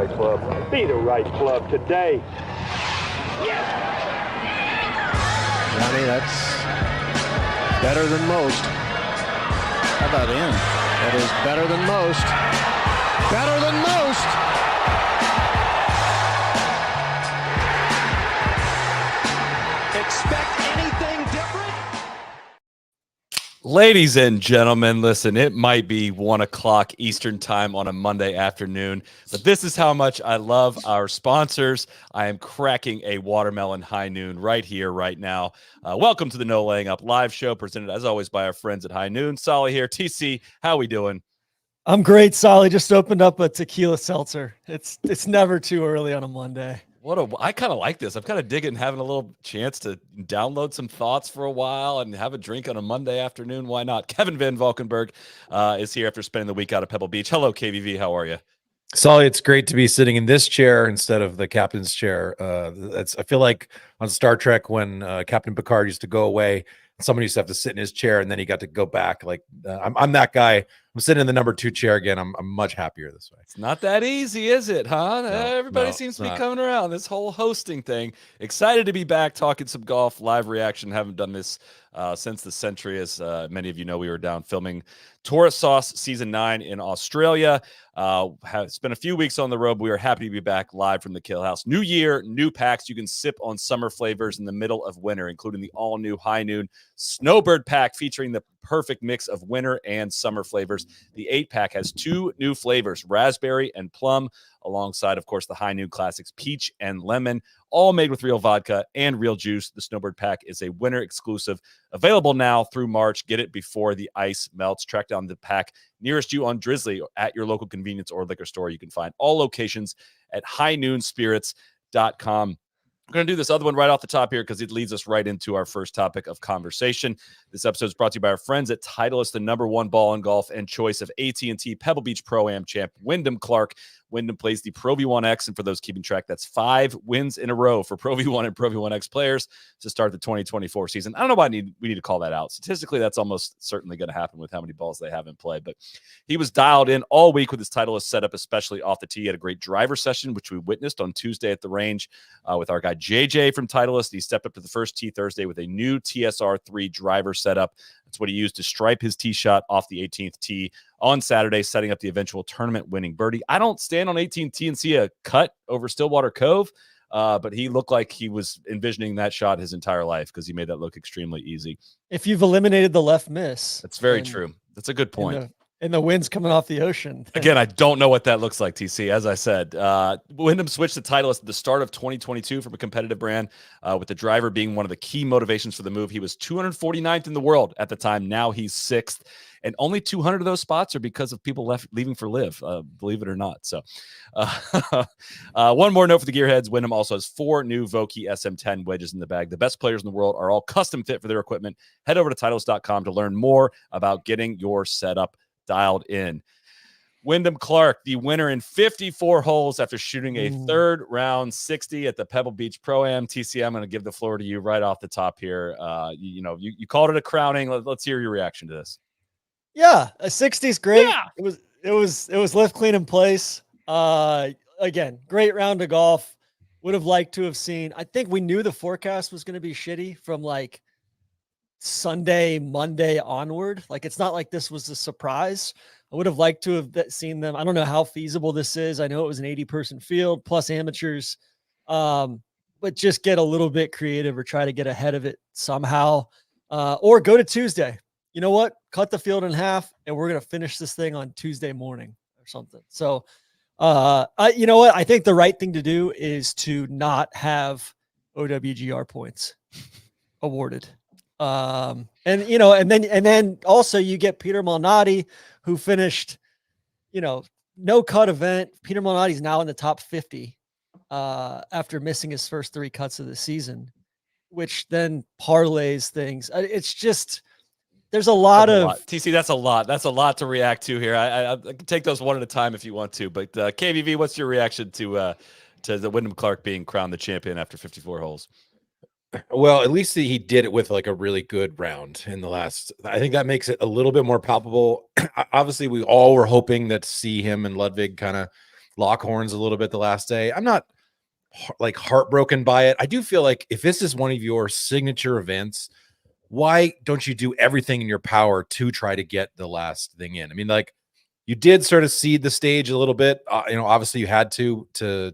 right club. Be the right club today. Yes! Johnny, that's better than most. How about in? That is better than most. Better than most! Expect anything different? Ladies and gentlemen, listen, it might be 1 o'clock Eastern time on a Monday afternoon, but this is how much I love our sponsors. I am cracking a watermelon high noon right here, right now. Welcome to the No Laying Up live show, presented as always by our friends at High Noon. Solly here. TC, how we doing? I'm great, Solly. Just opened up a tequila seltzer. It's never too early on a Monday. I kind of like this. I'm kind of digging having a little chance to download some thoughts for a while and have a drink on a Monday afternoon. Why not? Kevin Van Valkenburg is here after spending the week out at Pebble Beach. Hello, KVV. How are you? Solly, it's great to be sitting in this chair instead of the captain's chair. I feel like on Star Trek when Captain Picard used to go away, somebody used to have to sit in his chair and then he got to go back. Like I'm that guy. I'm sitting in the number 2 chair again. I'm much happier this way. It's not that easy, is it, huh? Everybody no, seems to be coming around this whole hosting thing. Excited to be back talking some golf, live reaction. Haven't done this since the century. As many of you know, we were down filming Tourist Sauce Season 9 in Australia. Have spent a few weeks on the road. We are happy to be back live from the Kill House. New year, new packs. You can sip on summer flavors in the middle of winter, including the all-new High Noon Snowbird Pack featuring the perfect mix of winter and summer flavors. The 8-pack has 2 new flavors, raspberry and plum, alongside, of course, the High Noon Classics peach and lemon, all made with real vodka and real juice. The Snowbird Pack is a winter exclusive, available now through March. Get it before the ice melts. Track down the pack nearest you on Drizzly at your local convenience or liquor store. You can find all locations at highnoonspirits.com. We're going to do this other one right off the top here because it leads us right into our first topic of conversation. This episode is brought to you by our friends at Titleist, the #1 ball in golf and choice of AT&T Pebble Beach Pro-Am champ Wyndham Clark. Wyndham plays the Pro V1X, and for those keeping track, that's 5 wins in a row for Pro V1 and Pro V1X players to start the 2024 season. I don't know why we need to call that out. Statistically, that's almost certainly going to happen with how many balls they have in play, but he was dialed in all week with his Titleist setup, especially off the tee. He had a great driver session, which we witnessed on Tuesday at the range with our guy JJ from Titleist. He stepped up to the first tee Thursday with a new TSR3 driver setup. That's what he used to stripe his tee shot off the 18th tee on Saturday, setting up the eventual tournament-winning birdie. I don't stand on 18th tee and see a cut over Stillwater Cove, but he looked like he was envisioning that shot his entire life because he made that look extremely easy. If you've eliminated the left miss. That's very true. That's a good point. And the wind's coming off the ocean. Again, I don't know what that looks like, TC. As I said, Wyndham switched to Titleist at the start of 2022 from a competitive brand, with the driver being one of the key motivations for the move. He was 249th in the world at the time. Now he's 6th. And only 200 of those spots are because of people leaving for LIV, believe it or not. So one more note for the gearheads. Wyndham also has 4 new Vokey SM10 wedges in the bag. The best players in the world are all custom fit for their equipment. Head over to Titleist.com to learn more about getting your setup dialed in. Wyndham Clark, the winner in 54 holes after shooting a third round 60 at the Pebble Beach Pro-Am. TC, I'm going to give the floor to you right off the top here. You called it a crowning. Let's hear your reaction to this. Yeah, a 60 is great. Yeah. It was lift clean in place. Again, great round of golf. Would have liked to have seen. I think we knew the forecast was going to be shitty from like Sunday, Monday onward. Like, it's not like this was a surprise. I would have liked to have seen them. I don't know how feasible this is. I know it was an 80-person field plus amateurs, but just get a little bit creative or try to get ahead of it somehow, or go to Tuesday. You know what? Cut the field in half, and we're going to finish this thing on Tuesday morning or something. So, you know what? I think the right thing to do is to not have OWGR points awarded. And then also you get Peter Malnati, who finished, no cut event. Peter Malnati's now in the top 50 after missing his first 3 cuts of the season, which then parlays things. It's just, there's a lot of TC. That's a lot. That's a lot to react to here. I can take those one at a time if you want to, but KVV, what's your reaction to the Wyndham Clark being crowned the champion after 54 holes? Well, at least he did it with like a really good round in the last. I think that makes it a little bit more palpable. Obviously, we all were hoping that see him and Ludvig kind of lock horns a little bit the last day. I'm not like heartbroken by it. I do feel like if this is one of your signature events, why don't you do everything in your power to try to get the last thing in? I mean, like, you did sort of seed the stage a little bit. Obviously you had to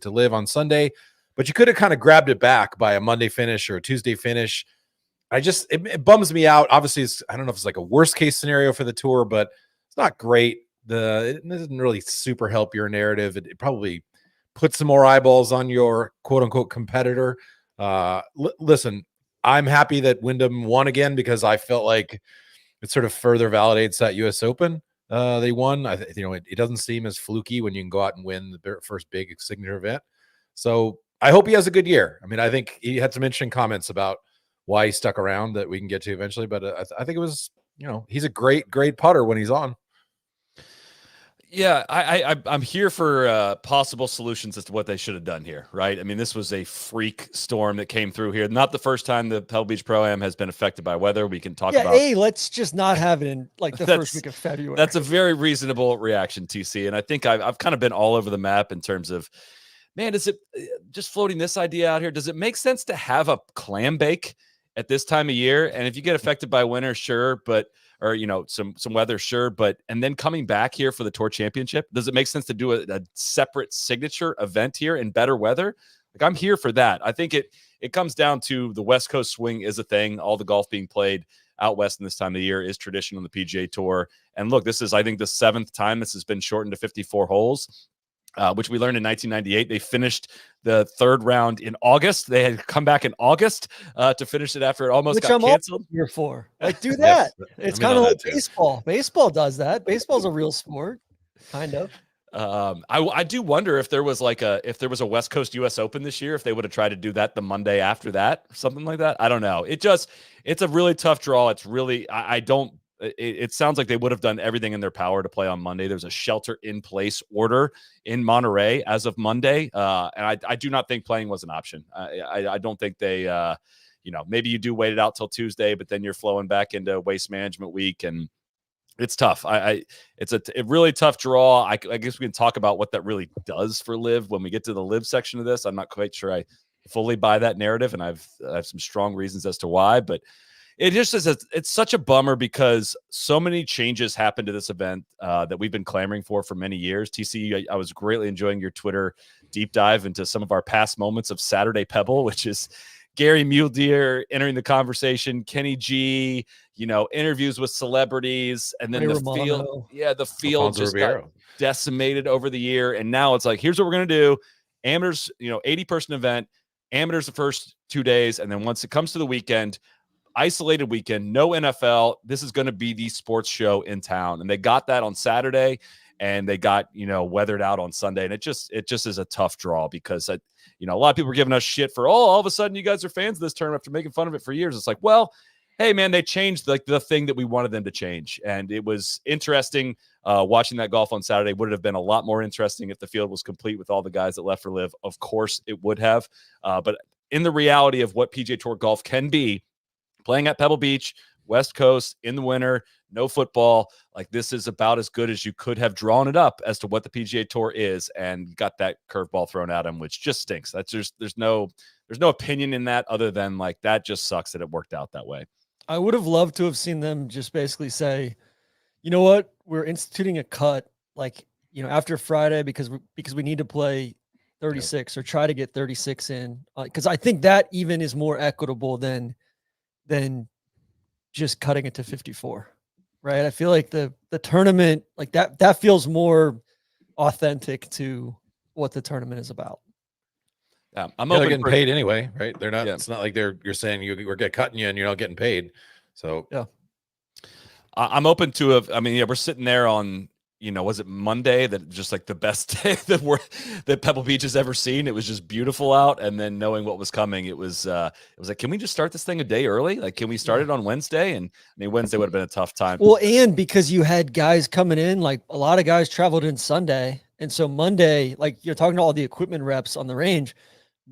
live on Sunday, but you could have kind of grabbed it back by a Monday finish or a Tuesday finish. It bums me out. Obviously, I don't know if it's like a worst case scenario for the tour, but it's not great. It doesn't really super help your narrative. It probably puts some more eyeballs on your quote unquote competitor. Listen, I'm happy that Wyndham won again because I felt like it sort of further validates that US Open. They won. It doesn't seem as fluky when you can go out and win the first big signature event. So I hope he has a good year. I mean, I think he had some interesting comments about why he stuck around that we can get to eventually. But I think it was, he's a great putter when he's on. Yeah, I'm here for possible solutions as to what they should have done here, right? I mean, this was a freak storm that came through here. Not the first time the Pebble Beach Pro-Am has been affected by weather. We can talk about. Let's just not have it in like the first week of February. That's a very reasonable reaction, TC. And I think I've kind of been all over the map in terms of, man, is it just floating this idea out here? Does it make sense to have a clam bake at this time of year? And if you get affected by winter, sure, or some weather, sure, and then coming back here for the Tour Championship, does it make sense to do a separate signature event here in better weather? Like, I'm here for that. I think it comes down to the West Coast swing is a thing. All the golf being played out west in this time of the year is tradition on the PGA Tour. And look, this is, I think, the 7th time this has been shortened to 54 holes. Which we learned in 1998. They finished the 3rd round in August. They had come back in August to finish it after it almost got canceled. Here for do that. Yes, it's kind of like baseball. Baseball does that. Baseball's a real sport, kind of. I do wonder if there was a West Coast US Open this year, if they would have tried to do that the Monday after that, something like that. I don't know. It's a really tough draw. It's really it sounds like they would have done everything in their power to play on Monday. There's a shelter-in-place order in Monterey as of Monday, and I do not think playing was an option. I don't think they, maybe you do wait it out till Tuesday, but then you're flowing back into Waste Management Week, and it's tough. It's a really tough draw. I guess we can talk about what that really does for LIV when we get to the LIV section of this. I'm not quite sure I fully buy that narrative, and I have some strong reasons as to why, but it just is. It's such a bummer because so many changes happened to this event that we've been clamoring for many years. TC, I was greatly enjoying your Twitter deep dive into some of our past moments of Saturday Pebble, which is Gary Muledeer entering the conversation, Kenny G, interviews with celebrities, and then the field just got decimated over the year. And now it's like, here's what we're going to do. Amateurs, 80-person event, amateurs the first 2 days. And then once it comes to the weekend, isolated weekend, no NFL. This is going to be the sports show in town. And they got that on Saturday, and they got, weathered out on Sunday. And it just is a tough draw because, a lot of people were giving us shit for, all of a sudden you guys are fans of this tournament after making fun of it for years. It's like, well, hey man, they changed the thing that we wanted them to change. And it was interesting watching that golf on Saturday. Would it have been a lot more interesting if the field was complete with all the guys that left for LIV? Of course it would have. But in the reality of what PGA Tour golf can be, playing at Pebble Beach, West Coast in the winter, no football. Like, this is about as good as you could have drawn it up as to what the PGA Tour is, and got that curveball thrown at him, which just stinks. That's there's no opinion in that other than like, that just sucks that it worked out that way. I would have loved to have seen them just basically say, you know what, we're instituting a cut, after Friday because we need to play 36 or try to get 36 in, because I think that even is more equitable than just cutting it to 54, right? I feel like the tournament, like that feels more authentic to what the tournament is about. Yeah, they're getting paid anyway, right? They're not. Yeah. It's not like you're saying we're cutting you and you're not getting paid. So yeah, I'm open to we're sitting there on, was it Monday that just like the best day that Pebble Beach has ever seen? It was just beautiful out. And then knowing what was coming, it was like, can we just start this thing a day early? Like, can we start it on Wednesday? And Wednesday would have been a tough time. Well, and because you had guys coming in, like a lot of guys traveled in Sunday. And so Monday, like you're talking to all the equipment reps on the range,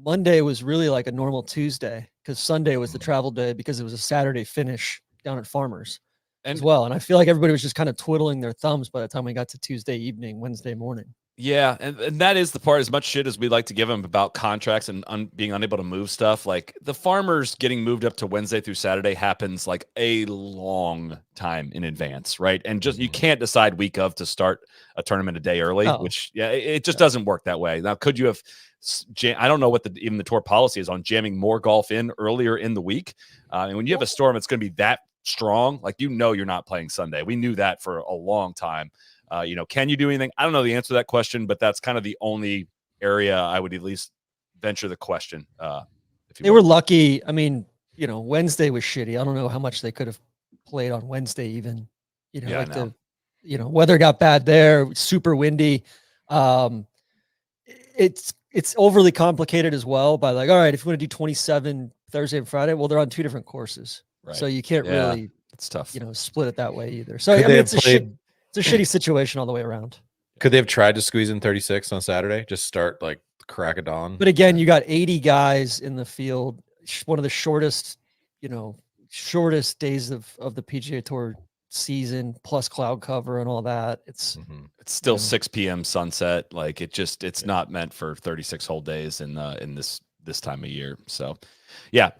Monday was really like a normal Tuesday because Sunday was the travel day because it was a Saturday finish down at Farmers as well. And I feel like everybody was just kind of twiddling their thumbs by the time we got to Tuesday evening, Wednesday morning. Yeah, and that is the part. As much shit as we like to give them about contracts and being unable to move stuff, like the Farmers getting moved up to Wednesday through Saturday happens like a long time in advance, right? And just you can't decide week of to start a tournament a day early, which it just doesn't work that way. Now, could you have? I don't know what even the tour policy is on jamming more golf in earlier in the week. And when you have a storm, it's going to be that strong. Like you're not playing Sunday. We knew that for a long time. Can you do anything? I don't know the answer to that question, but that's kind of the only area I would at least venture the question. If they were lucky. I mean, Wednesday was shitty. I don't know how much they could have played on Wednesday, even, weather got bad there, super windy. It's overly complicated as well by like, all right, if you want to do 27 Thursday and Friday, well, they're on two different courses. Right. So you can't really, it's tough, split it that way either. So it's a shitty situation all the way around. Could they have tried to squeeze in 36 on Saturday? Just start like crack of dawn. But again, you got 80 guys in the field. One of the shortest days of the PGA Tour season, plus cloud cover and all that. It's still 6 p.m. sunset. Like it's not meant for 36 whole days in this time of year. So yeah,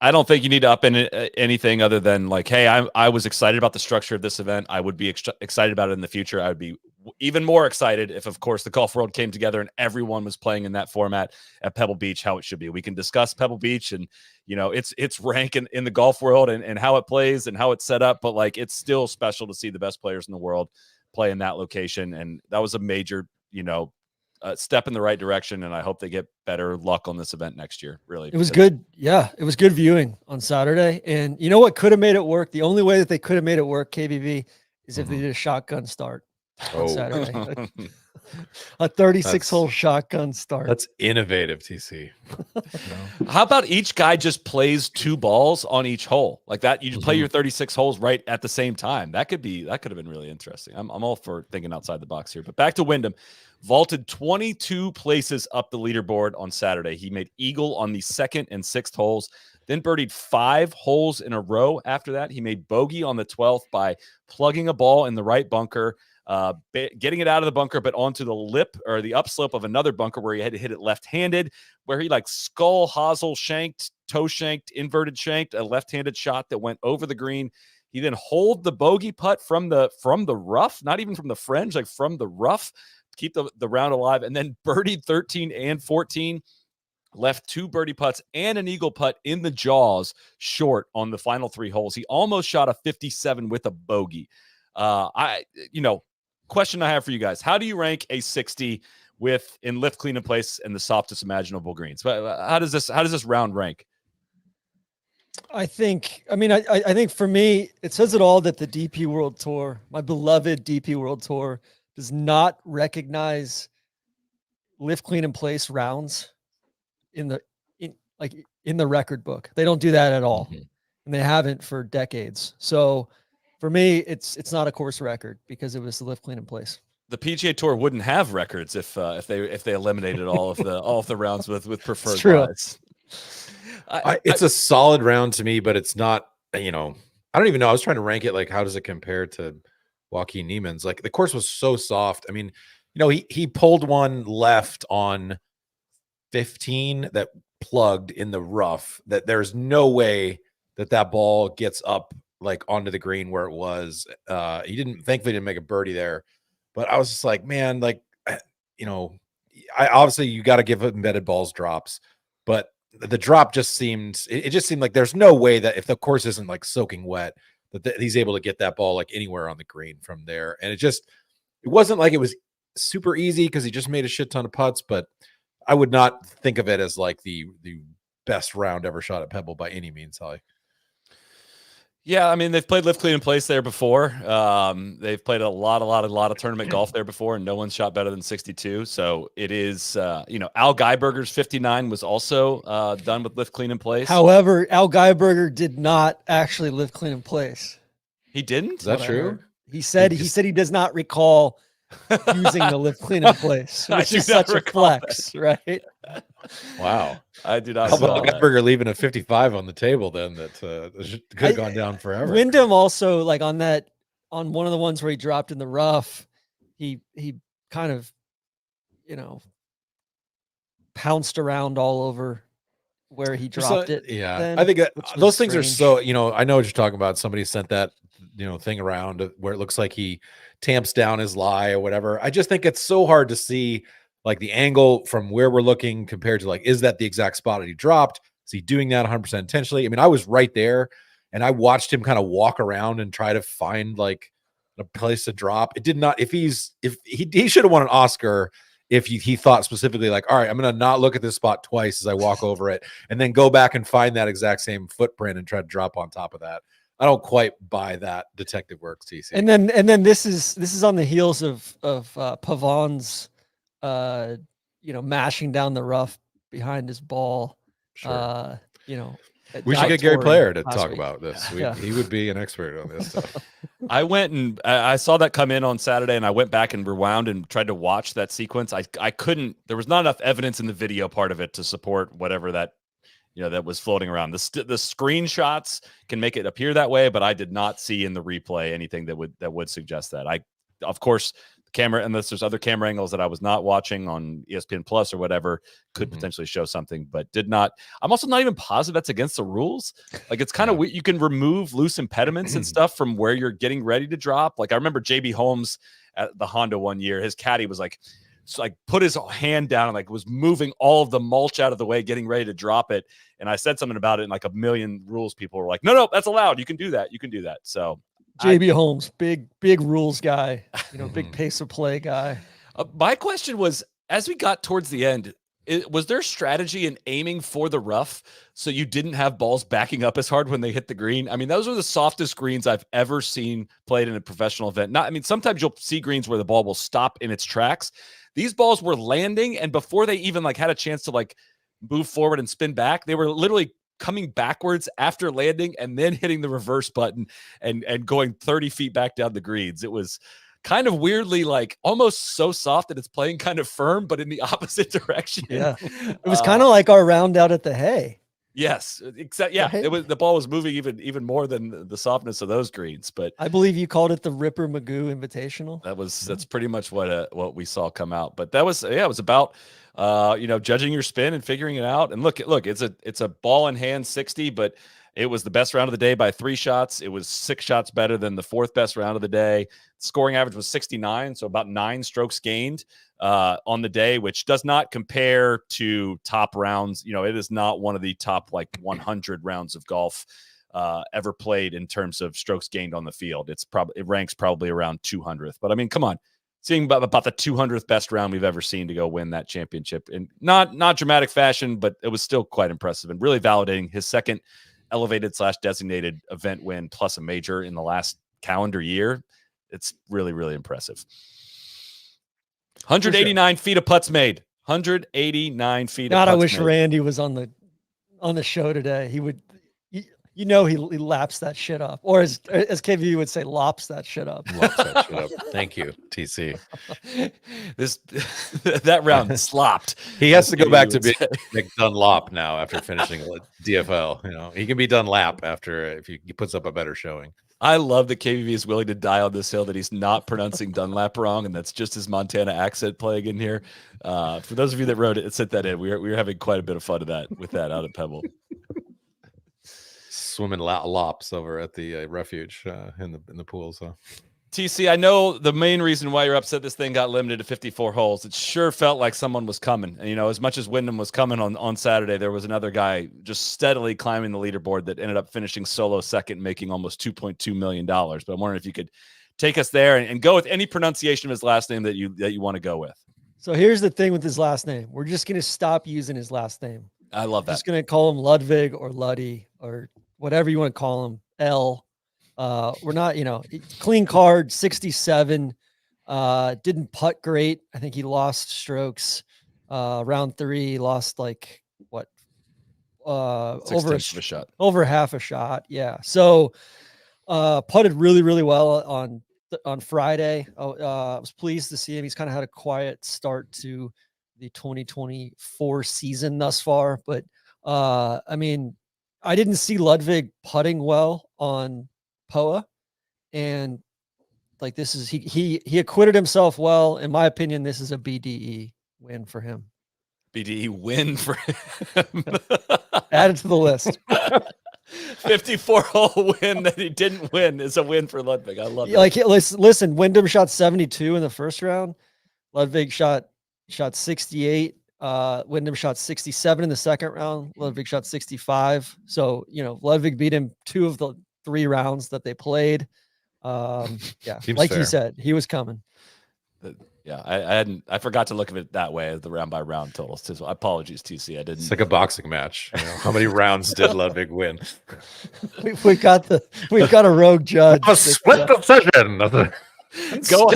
I don't think you need to up in anything other than like, hey, I was excited about the structure of this event. I would be excited about it in the future. I would be even more excited if, of course, the golf world came together and everyone was playing in that format at Pebble Beach, how it should be. We can discuss Pebble Beach and, its rank in the golf world and how it plays and how it's set up. But like, it's still special to see the best players in the world play in that location. And that was a major, step in the right direction, and I hope they get better luck on this event next year. Really, it was good. Yeah, it was good viewing on Saturday, and you know what could have made it work? The only way that they could have made it work, KBV, is if they did a shotgun start on Saturday. A 36-hole shotgun start. That's innovative, TC. How about each guy just plays 2 balls on each hole like that? You just play your 36 holes right at the same time. That could have been really interesting. I'm all for thinking outside the box here. But back to Wyndham. Vaulted 22 places up the leaderboard on Saturday. He made eagle on the 2nd and 6th holes, then birdied 5 holes in a row after that. He made bogey on the 12th by plugging a ball in the right bunker, getting it out of the bunker, but onto the lip or the upslope of another bunker where he had to hit it left-handed, where he like skull, hosel shanked, toe shanked, inverted shanked, a left-handed shot that went over the green. He then holed the bogey putt from the rough, not even from the fringe, like from the rough, keep the round alive, and then birdied 13 and 14, left 2 birdie putts and an eagle putt in the jaws short on the final 3 holes. He almost shot a 57 with a bogey. Question I have for you guys: how do you rank a 60 in lift, clean, and place and the softest imaginable greens? How does this round rank? I think for me, it says it all that the DP World Tour, my beloved DP World Tour, does not recognize lift, clean, and place rounds in the record book. They don't do that at all, and they haven't for decades. So for me, it's not a course record because it was the lift, clean, and place. The PGA Tour wouldn't have records if they eliminated all of the rounds with preferred guys. It's a solid round to me, but it's not. I don't even know. I was trying to rank it like, how does it compare to Joaquin Niemann's? Like, the course was so soft. I mean, he pulled one left on 15 that plugged in the rough, that there's no way that ball gets up like onto the green where it was. He thankfully didn't make a birdie there, but I was just like, man, like, I obviously you got to give embedded balls drops, but the drop just seemed, it just seemed like there's no way that if the course isn't like soaking wet, that he's able to get that ball like anywhere on the green from there. And it wasn't like it was super easy because he just made a shit ton of putts, but I would not think of it as like the best round ever shot at Pebble by any means, Holly. Yeah, I mean, they've played lift, clean, and place there before. They've played a lot of tournament golf there before, and no one's shot better than 62. So it is, Al Geiberger's 59 was also done with lift, clean, and place. However, Al Geiberger did not actually lift, clean, and place. He didn't? Is that true? He said he does not recall using the lift, clean, and place, which is such a flex, right? Wow. I do not. How about Geiberger leaving a 55 on the table then that could have gone down forever? Wyndham also, like on one of the ones where he dropped in the rough, he kind of pounced around all over where he dropped it. Yeah, then, I think those things are strange. so, I know what you're talking about. Somebody sent that, thing around where it looks like he tamps down his lie or whatever. I just think it's so hard to see like the angle from where we're looking compared to like, is that the exact spot that he dropped? Is he doing that 100% intentionally? I mean, I was right there and I watched him kind of walk around and try to find like a place to drop. It did not, if he should have won an Oscar if he thought specifically like, all right, I'm going to not look at this spot twice as I walk over it and then go back and find that exact same footprint and try to drop on top of that. I don't quite buy that detective work, TC. And then this is on the heels of Pavon's, mashing down the rough behind his ball. Sure. We should get Gary Player to talk about this. He would be an expert on this stuff. I went and I saw that come in on Saturday, and I went back and rewound and tried to watch that sequence. I couldn't. There was not enough evidence in the video part of it to support whatever that that was floating around. The screenshots can make it appear that way, but I did not see in the replay anything that would suggest that. Of course, the camera, unless there's other camera angles that I was not watching on ESPN Plus or whatever, could potentially show something, but did not. I'm also not even positive that's against the rules. Like it's kind of weird. You can remove loose impediments and stuff from where you're getting ready to drop. Like I remember JB Holmes at the Honda one year, his caddy was like, put his hand down and like was moving all of the mulch out of the way, getting ready to drop it. And I said something about it, and like a million rules people were like, no, that's allowed. You can do that. So JB Holmes, big rules guy, big pace of play guy. My question was, as we got towards the end, was there strategy in aiming for the rough so you didn't have balls backing up as hard when they hit the green? I mean, those are the softest greens I've ever seen played in a professional event. Sometimes you'll see greens where the ball will stop in its tracks. These balls were landing, and before they even like had a chance to like move forward and spin back, they were literally coming backwards after landing and then hitting the reverse button and going 30 feet back down the greens. It was kind of weirdly like almost so soft that it's playing kind of firm, but in the opposite direction. Yeah, it was kind of like our round out at the Hay. Yes, except it was the ball was moving even more than the softness of those greens. But I believe you called it the Ripper Magoo Invitational. That's pretty much what we saw come out. But that was it was about judging your spin and figuring it out. And look, it's a ball in hand 60, but it was the best round of the day by 3 shots. It was 6 shots better than the 4th best round of the day. Scoring average was 69, so about 9 strokes gained on the day, which does not compare to top rounds. It is not one of the top like 100 rounds of golf ever played in terms of strokes gained on the field. It ranks probably around 200th. But I mean, come on, seeing about the 200th best round we've ever seen to go win that championship in not dramatic fashion, but it was still quite impressive and really validating his second elevated/designated event win plus a major in the last calendar year. It's really, really impressive. 189 feet of putts made. 189 feet. God, of putts I wish made. Randy was on the show today. He would, he laps that shit up, or as KV would say, lops that shit up. Lops that shit up. Thank you, TC. That round slopped. He has to go back to being Nick Dunlop now after finishing DFL. He can be Dunlap after if he puts up a better showing. I love that KVV is willing to die on this hill that he's not pronouncing Dunlap wrong, and that's just his Montana accent playing in here. For those of you that wrote it, sent that in. We were having quite a bit of fun with that out at Pebble. Swimming lops over at the refuge in the pool. So TC, I know the main reason why you're upset this thing got limited to 54 holes. It sure felt like someone was coming. And, as much as Wyndham was coming on Saturday, there was another guy just steadily climbing the leaderboard that ended up finishing solo second, making almost $2.2 million. But I'm wondering if you could take us there and go with any pronunciation of his last name that you want to go with. So here's the thing with his last name. We're just going to stop using his last name. I love that. Just going to call him Ludvig or Luddy or whatever you want to call him. L. We're not, clean card, 67, didn't putt great. I think he lost strokes, round 3, lost like what, over a shot, over half a shot. Yeah. So, putted really, really well on Friday. I was pleased to see him. He's kind of had a quiet start to the 2024 season thus far, but, I mean, I didn't see Ludvig putting well on POA, and like this is he acquitted himself well. In my opinion, this is a BDE win for him. BDE win for him. Add it to the list. 54-hole win that he didn't win is a win for Ludvig. I love it. Like, listen, Wyndham shot 72 in the first round. Ludvig shot 68. Wyndham shot 67 in the second round. Ludvig shot 65. So, Ludvig beat him 2 of the 3 rounds that they played. Yeah, Seems like fair. you said, he was coming. Yeah, I forgot to look at it that way as the round by round totals. So apologies, TC. I didn't. It's like a boxing match. How many rounds did Ludvig win? We've got a rogue judge. A split decision. Go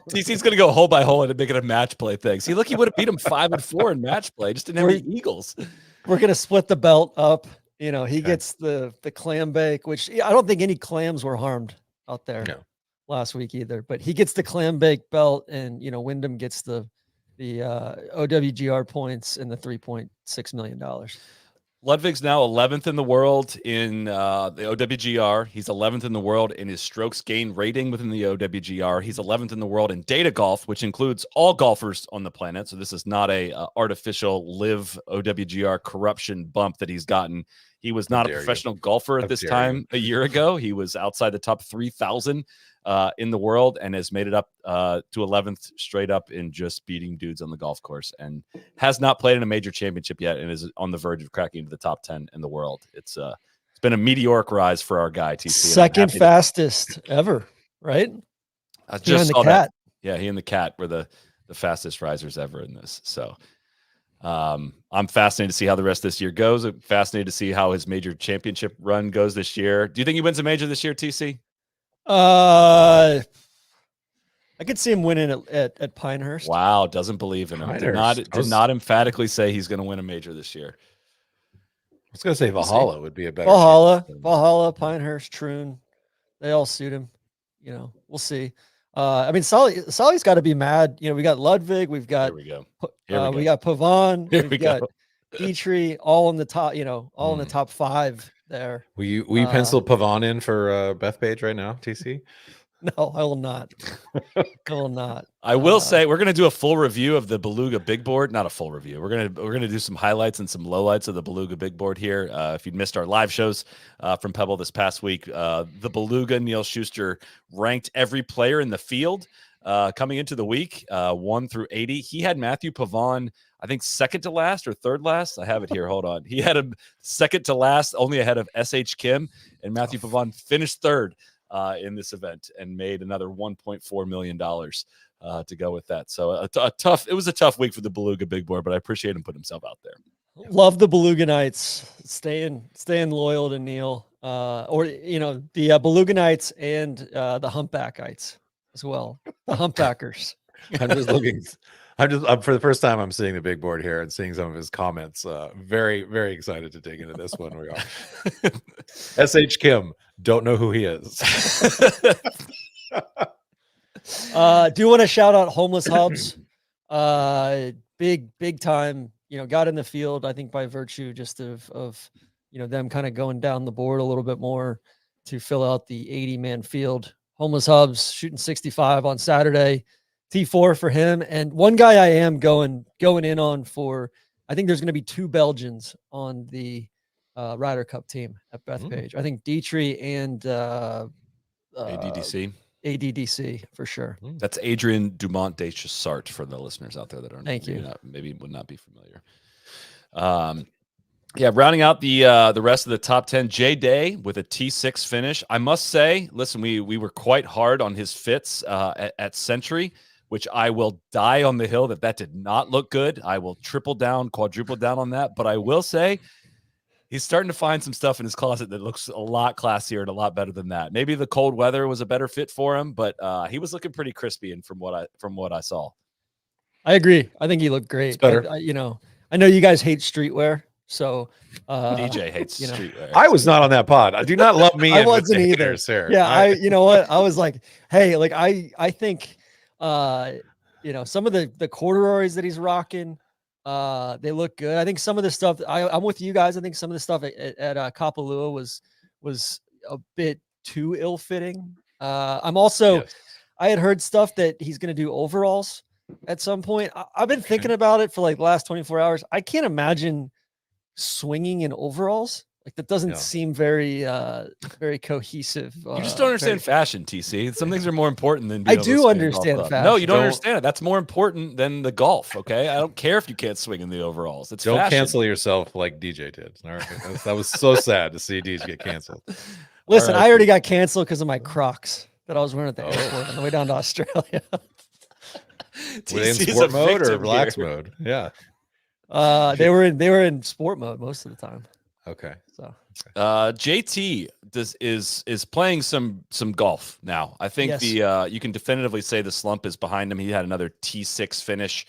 TC's gonna go hole by hole and make it a match play thing. See, look, he would have beat him 5-4 in match play. Just didn't have any Eagles. We're gonna split the belt up. He gets the clam bake, which I don't think any clams were harmed out there last week either. But he gets the clam bake belt, and Wyndham gets the OWGR points and the $3.6 million. Ludvig's now 11th in the world in the OWGR. He's 11th in the world in his strokes gain rating within the OWGR. He's 11th in the world in data golf, which includes all golfers on the planet. So this is not a artificial LIV OWGR corruption bump that he's gotten. He was not a professional golfer at this time a year ago. He was outside the top 3,000 in the world and has made it up to 11th straight up in just beating dudes on the golf course, and has not played in a major championship yet and is on the verge of cracking into the top 10 in the world. It's been a meteoric rise for our guy, TC. Second fastest ever, right? I just saw the cat. Yeah, he and the cat were the fastest risers ever in this. So I'm fascinated to see how the rest of this year goes. I'm fascinated to see how his major championship run goes this year. Do you think he wins a major this year, TC? I could see him winning at Pinehurst. Wow, doesn't believe in him. Did not emphatically say he's going to win a major this year. I was going to say Valhalla would be a better Valhalla, Pinehurst, Troon. They all suit him. We'll see. Solly's got to be mad. We got Ludvig. We've got we got Pavon. We've got Dietrich, all in the top. All in the top 5 there. Will you pencil Pavon in for Bethpage right now, TC? No, I will not. I will not. I will say we're going to do a full review of the Beluga Big Board. Not a full review. We're going to do some highlights and some lowlights of the Beluga Big Board here. If you'd missed our live shows from Pebble this past week, the Beluga, Neil Schuster ranked every player in the field coming into the week, 1 through 80. He had Matthew Pavon, I think, second to last or third last. I have it here. Hold on. He had him second to last, only ahead of S.H. Kim, and Matthew Pavon finished third in this event and made another $1.4 million to go with that. So it was a tough week for the Beluga Big Board, but I appreciate him putting himself out there. Love the Beluga Knights staying loyal to Neil, the Beluga Knights and the Humpbackites as well. The Humpbackers. I'm for the first time I'm seeing the big board here and seeing some of his comments. Very, very excited to dig into this one. We are. S.H. Kim, don't know who he is. Do want to shout out Homeless Hubs. Big time, got in the field, I think by virtue just of them kind of going down the board a little bit more to fill out the 80-man field. Homeless Hubs shooting 65 on Saturday. T4 for him. And one guy I am going in on for, I think there's going to be 2 Belgians on the Ryder Cup team at Bethpage. I think Dietrich and ADDC for sure. That's Adrian Dumont de Chassart for the listeners out there that aren't maybe would not be familiar. Rounding out the rest of the top 10, Jay Day with a T6 finish. I must say, listen, we were quite hard on his fits at Century, which I will die on the hill that did not look good. I will triple down, quadruple down on that. But I will say he's starting to find some stuff in his closet that looks a lot classier and a lot better than that. Maybe the cold weather was a better fit for him, but he was looking pretty crispy. And from what I saw, I agree. I think he looked great. It's better. I know you guys hate streetwear. So DJ hates streetwear. I was not on that pod. I do not love me. I wasn't either. Sir. Yeah, you know what? I was like, hey, like I think some of the corduroys that he's rocking, they look good. I think some of the stuff I'm with you guys. I think some of the stuff at Kapalua was a bit too ill-fitting. I'm also I had heard stuff that he's going to do overalls at some point. I've been thinking about it for like the last 24 hours. I can't imagine swinging in overalls. Like that doesn't seem very very cohesive. You just don't understand fashion, TC. Some things are more important than I do understand fashion. No, you don't understand it. That's more important than the golf. Okay, I don't care if you can't swing in the overalls. It's don't fashion. cancel yourself like DJ did. All right? That was so sad to see DJ get canceled. Listen, I already got canceled because of my Crocs that I was wearing at the airport on the way down to Australia. Were they in sport mode or relax mode? Yeah. They were in sport mode most of the time. Okay. So JT is playing some golf now. I think you can definitively say the slump is behind him. He had another T6 finish.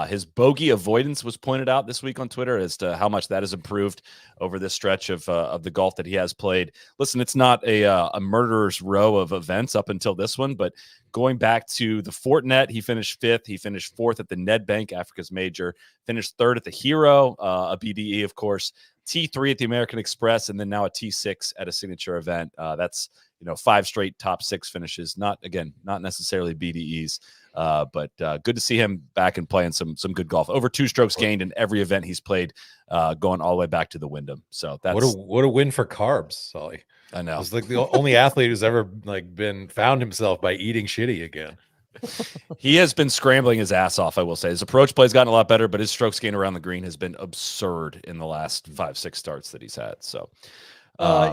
His bogey avoidance was pointed out this week on Twitter as to how much that has improved over this stretch of the golf that he has played. Listen, it's not a murderer's row of events up until this one, but going back to the Fortinet, he finished 5th. He finished 4th at the Nedbank Africa's Major, finished 3rd at the Hero, a BDE, of course, T3 at the American Express, and then now a T6 at a signature event. That's 5 straight top 6 finishes. Not necessarily BDEs, but good to see him back and playing some good golf. Over 2 strokes gained in every event he's played, going all the way back to the Wyndham. So that's what a win for carbs, Sully. I know. It's like the only athlete who's ever found himself by eating shitty again. He has been scrambling his ass off, I will say. His approach play has gotten a lot better, but his strokes gained around the green has been absurd in the last 5-6 starts that he's had. So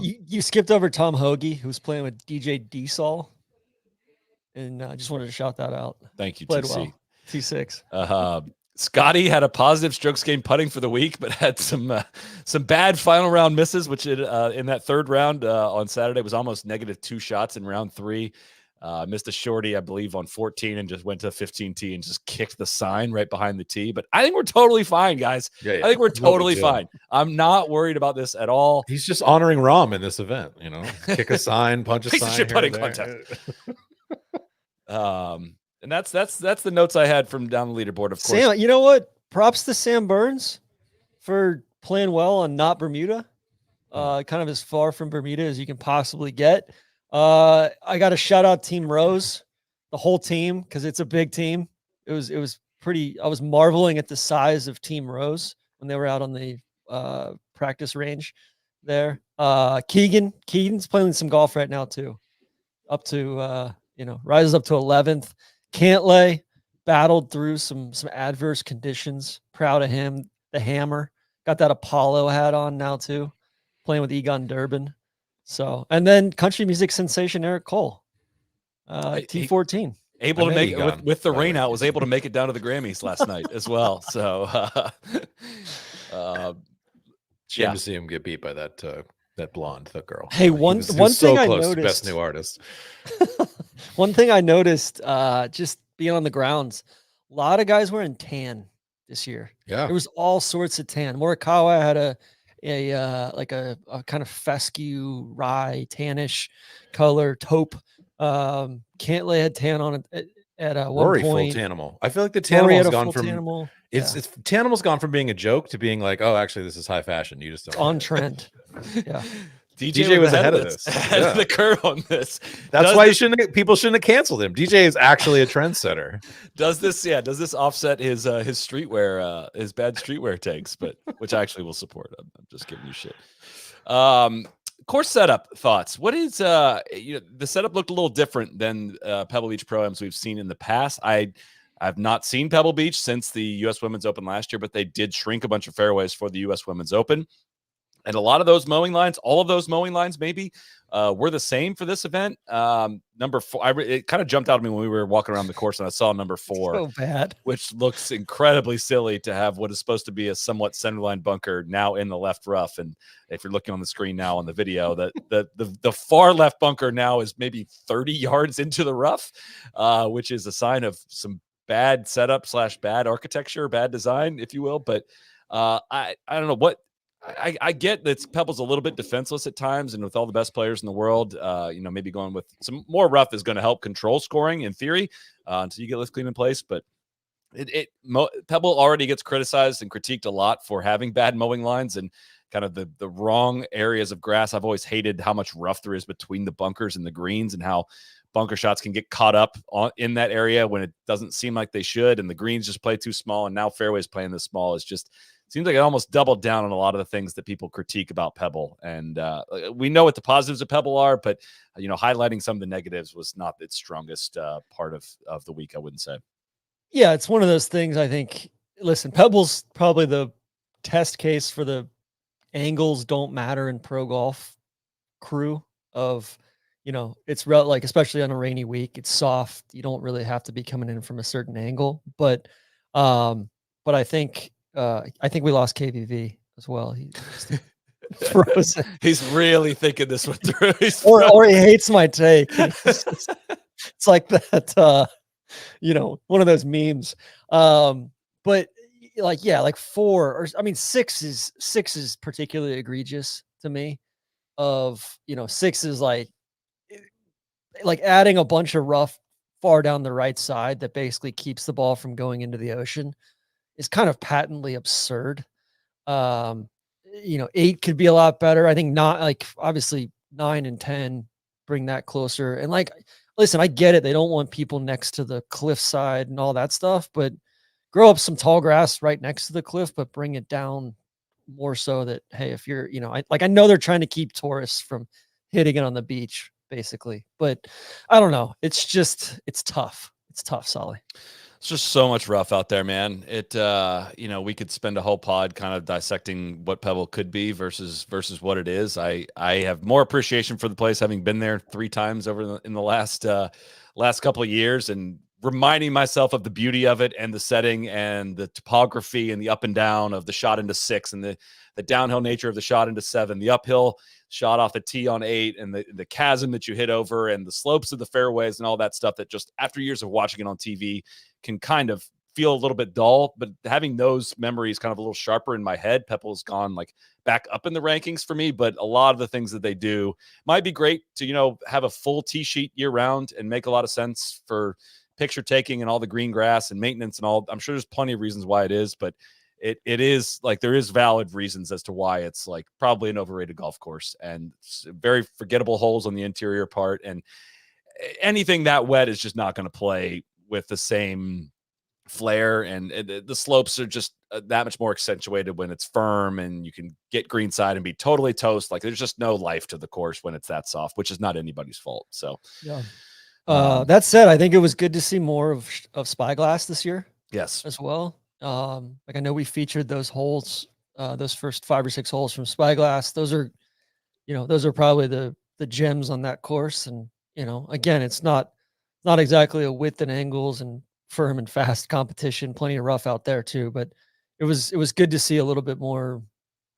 you skipped over Tom Hoagie, who's playing with DJ D-Sol. And I just wanted to shout that out. Thank you, Played TC. well. T6. Scotty had a positive strokes gained putting for the week, but had some bad final round misses, which in that 3rd round on Saturday was almost -2 shots in round 3. Missed a shorty, I believe, on 14 and just went to 15 tee and just kicked the sign right behind the tee. But I think we're totally fine, guys. Yeah. I think we're totally fine. I'm not worried about this at all. He's just honoring Rom in this event, kick a sign, punch a Piece sign. of shit putting contest. And that's the notes I had from down the leaderboard. Of course, Sam, you know what? Props to Sam Burns for playing well on not Bermuda. Kind of as far from Bermuda as you can possibly get. I got to shout out Team Rose, the whole team, because it's a big team. It was pretty. I was marveling at the size of Team Rose when they were out on the practice range there. Keegan's playing some golf right now too, up to rises up to 11th. Cantlay battled through some adverse conditions. Proud of him. The Hammer got that Apollo hat on now too, playing with Egon Durbin. So, and then country music sensation Eric Cole, T14, able to make it with the rain out, was able to make it down to the Grammys last night as well. So, shame to see him get beat by that blonde, the girl. Hey, one thing I noticed, best new artist. One thing I noticed, just being on the grounds, a lot of guys wearing tan this year. Yeah, there was all sorts of tan. Morikawa had a kind of fescue rye tannish color taupe. Cantlay had tan on it at one Rory point. Full Tanimal. I feel like the Tanimal's gone from Tanimal. It's Tanimal's gone from being a joke to being like, oh, actually, this is high fashion. You just don't on trend. Yeah. DJ was ahead of this. Ahead of the curve on this. That's why people shouldn't have canceled him. DJ is actually a trendsetter. Does this offset his streetwear, his bad streetwear takes, but which I actually will support. I'm just giving you shit. Course setup thoughts. What is the setup looked a little different than Pebble Beach Pro-Ams we've seen in the past. I've not seen Pebble Beach since the U.S. Women's Open last year, but they did shrink a bunch of fairways for the U.S. Women's Open. And a lot of those mowing lines, all of those mowing lines maybe, were the same for this event. Number 4, it kind of jumped out at me when we were walking around the course and I saw number 4. So bad. Which looks incredibly silly to have what is supposed to be a somewhat centerline bunker now in the left rough. And if you're looking on the screen now on the video, the far left bunker now is maybe 30 yards into the rough, which is a sign of some bad setup / bad architecture, bad design, if you will. But I don't know what. I get that Pebble's a little bit defenseless at times, and with all the best players in the world, maybe going with some more rough is going to help control scoring in theory until you get lift clean in place. But Pebble already gets criticized and critiqued a lot for having bad mowing lines and kind of the wrong areas of grass. I've always hated how much rough there is between the bunkers and the greens and how bunker shots can get caught up in that area when it doesn't seem like they should, and the greens just play too small, and now fairways playing this small is just seems like it almost doubled down on a lot of the things that people critique about Pebble. And we know what the positives of Pebble are, but highlighting some of the negatives was not its strongest part of the week, I wouldn't say. Yeah, it's one of those things. I think. Listen, Pebble's probably the test case for the angles don't matter in pro golf crew of, it's like, especially on a rainy week, it's soft. You don't really have to be coming in from a certain angle, but I think we lost KVV as well. He's frozen. He's really thinking this one through. Or he hates my take. It's like that, one of those memes. But like 4 or six is particularly egregious to me. Of 6 is like adding a bunch of rough far down the right side that basically keeps the ball from going into the ocean is kind of patently absurd. 8 could be a lot better. I think not, like, obviously 9 and 10 bring that closer. And listen, I get it. They don't want people next to the cliff side and all that stuff, but grow up some tall grass right next to the cliff, but bring it down more so that, hey, if you're, I know they're trying to keep tourists from hitting it on the beach, basically, but I don't know. It's tough. It's tough, Solly. It's just so much rough out there, man. It, we could spend a whole pod kind of dissecting what Pebble could be versus what it is. I have more appreciation for the place, having been there 3 times in the last couple of years, and reminding myself of the beauty of it and the setting and the topography and the up and down of the shot into 6 and the downhill nature of the shot into 7, the uphill shot off the tee on 8 and the chasm that you hit over and the slopes of the fairways and all that stuff that just after years of watching it on TV can kind of feel a little bit dull. But having those memories kind of a little sharper in my head, Pebble's gone back up in the rankings for me. But a lot of the things that they do might be great to, have a full tee sheet year round and make a lot of sense for picture taking and all the green grass and maintenance and all. I'm sure there's plenty of reasons why it is, but it is there is valid reasons as to why it's probably an overrated golf course and very forgettable holes on the interior part. And anything that wet is just not going to play with the same flair. And the slopes are just that much more accentuated when it's firm and you can get greenside and be totally toast. There's just no life to the course when it's that soft, which is not anybody's fault. So, yeah. That said, I think it was good to see more of Spyglass this year. Yes, as well. I know we featured those holes, those first 5 or 6 holes from Spyglass. Those are probably the gems on that course. And again, it's not exactly a width and angles and firm and fast competition. Plenty of rough out there too, but it was good to see a little bit more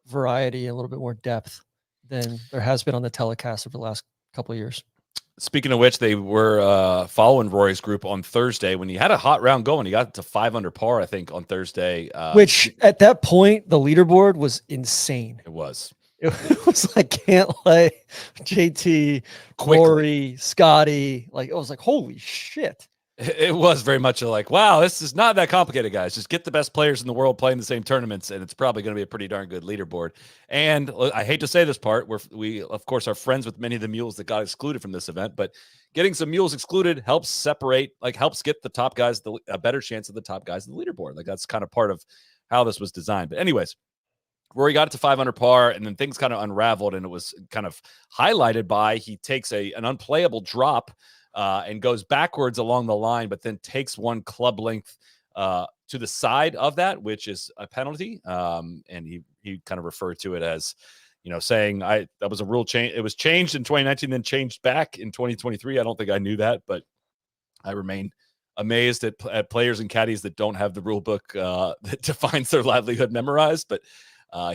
variety, a little bit more depth than there has been on the telecast over the last couple of years. Speaking of which, they were following Rory's group on Thursday when he had a hot round going. He got to 5 under par, I think, on Thursday. Which at that point, the leaderboard was insane. It was. It was like Cantlay, JT, Rory, Scotty. It was like, holy shit. It was very much wow, this is not that complicated, guys. Just get the best players in the world playing the same tournaments, and it's probably going to be a pretty darn good leaderboard. And I hate to say this part, we of course are friends with many of the mules that got excluded from this event, but getting some mules excluded helps separate, helps get the top guys a better chance of the top guys in the leaderboard. That's kind of part of how this was designed. But anyways, Rory got it to 5 under par, and then things kind of unraveled, and it was kind of highlighted by he takes an unplayable drop and goes backwards along the line, but then takes one club length to the side of that, which is a penalty. And he kind of referred to it as, saying that was a rule change. It was changed in 2019, then changed back in 2023. I don't think I knew that, but I remain amazed at players and caddies that don't have the rule book that defines their livelihood memorized. But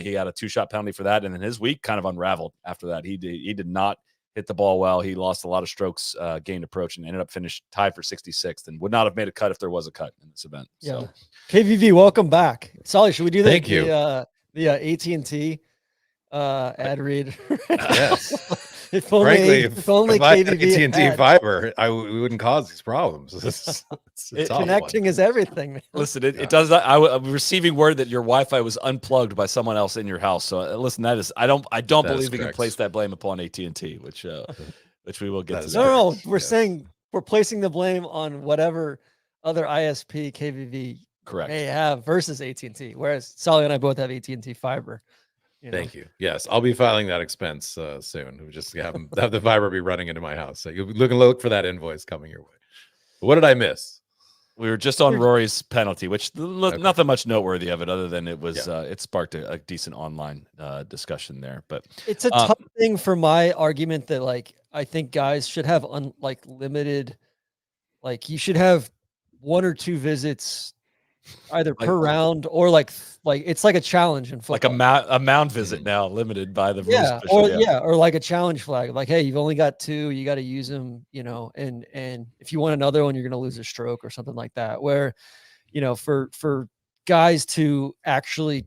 he got a 2-shot penalty for that, and then his week kind of unraveled after that. He did not hit the ball well. He lost a lot of strokes gained approach and ended up tied for 66th and would not have made a cut if there was a cut in this event. Yeah. So. KVV, welcome back. Solly, should we do Thank you. The AT&T ad read? Yes. If only KVV AT&T fiber, we wouldn't cause these problems. Connecting is everything, man. Listen, it does not. I'm receiving word that your Wi-Fi was unplugged by someone else in your house. So listen, that is I don't believe we can place that blame upon AT&T, which which we will get That to. is That. No, we're Yes. saying we're placing the blame on whatever other ISP KVV Correct. may have versus AT&T. Whereas Sally and I both have AT&T fiber. Thank you. Yes, I'll be filing that expense soon. We just have the fiber be running into my house. So you'll look for that invoice coming your way. What did I miss? We were just on Rory's penalty, which nothing much noteworthy of it, other than it was it sparked a decent online discussion there. But it's a tough thing for my argument that like I think guys should have limited, like you should have 1 or 2 visits either per round or like it's like a challenge in football. Like a mound visit now, limited by the rules. Or like a challenge flag. Like, hey, you've only got 2, you got to use them, and if you want another one, you're going to lose a stroke or something like that. Where, for guys to actually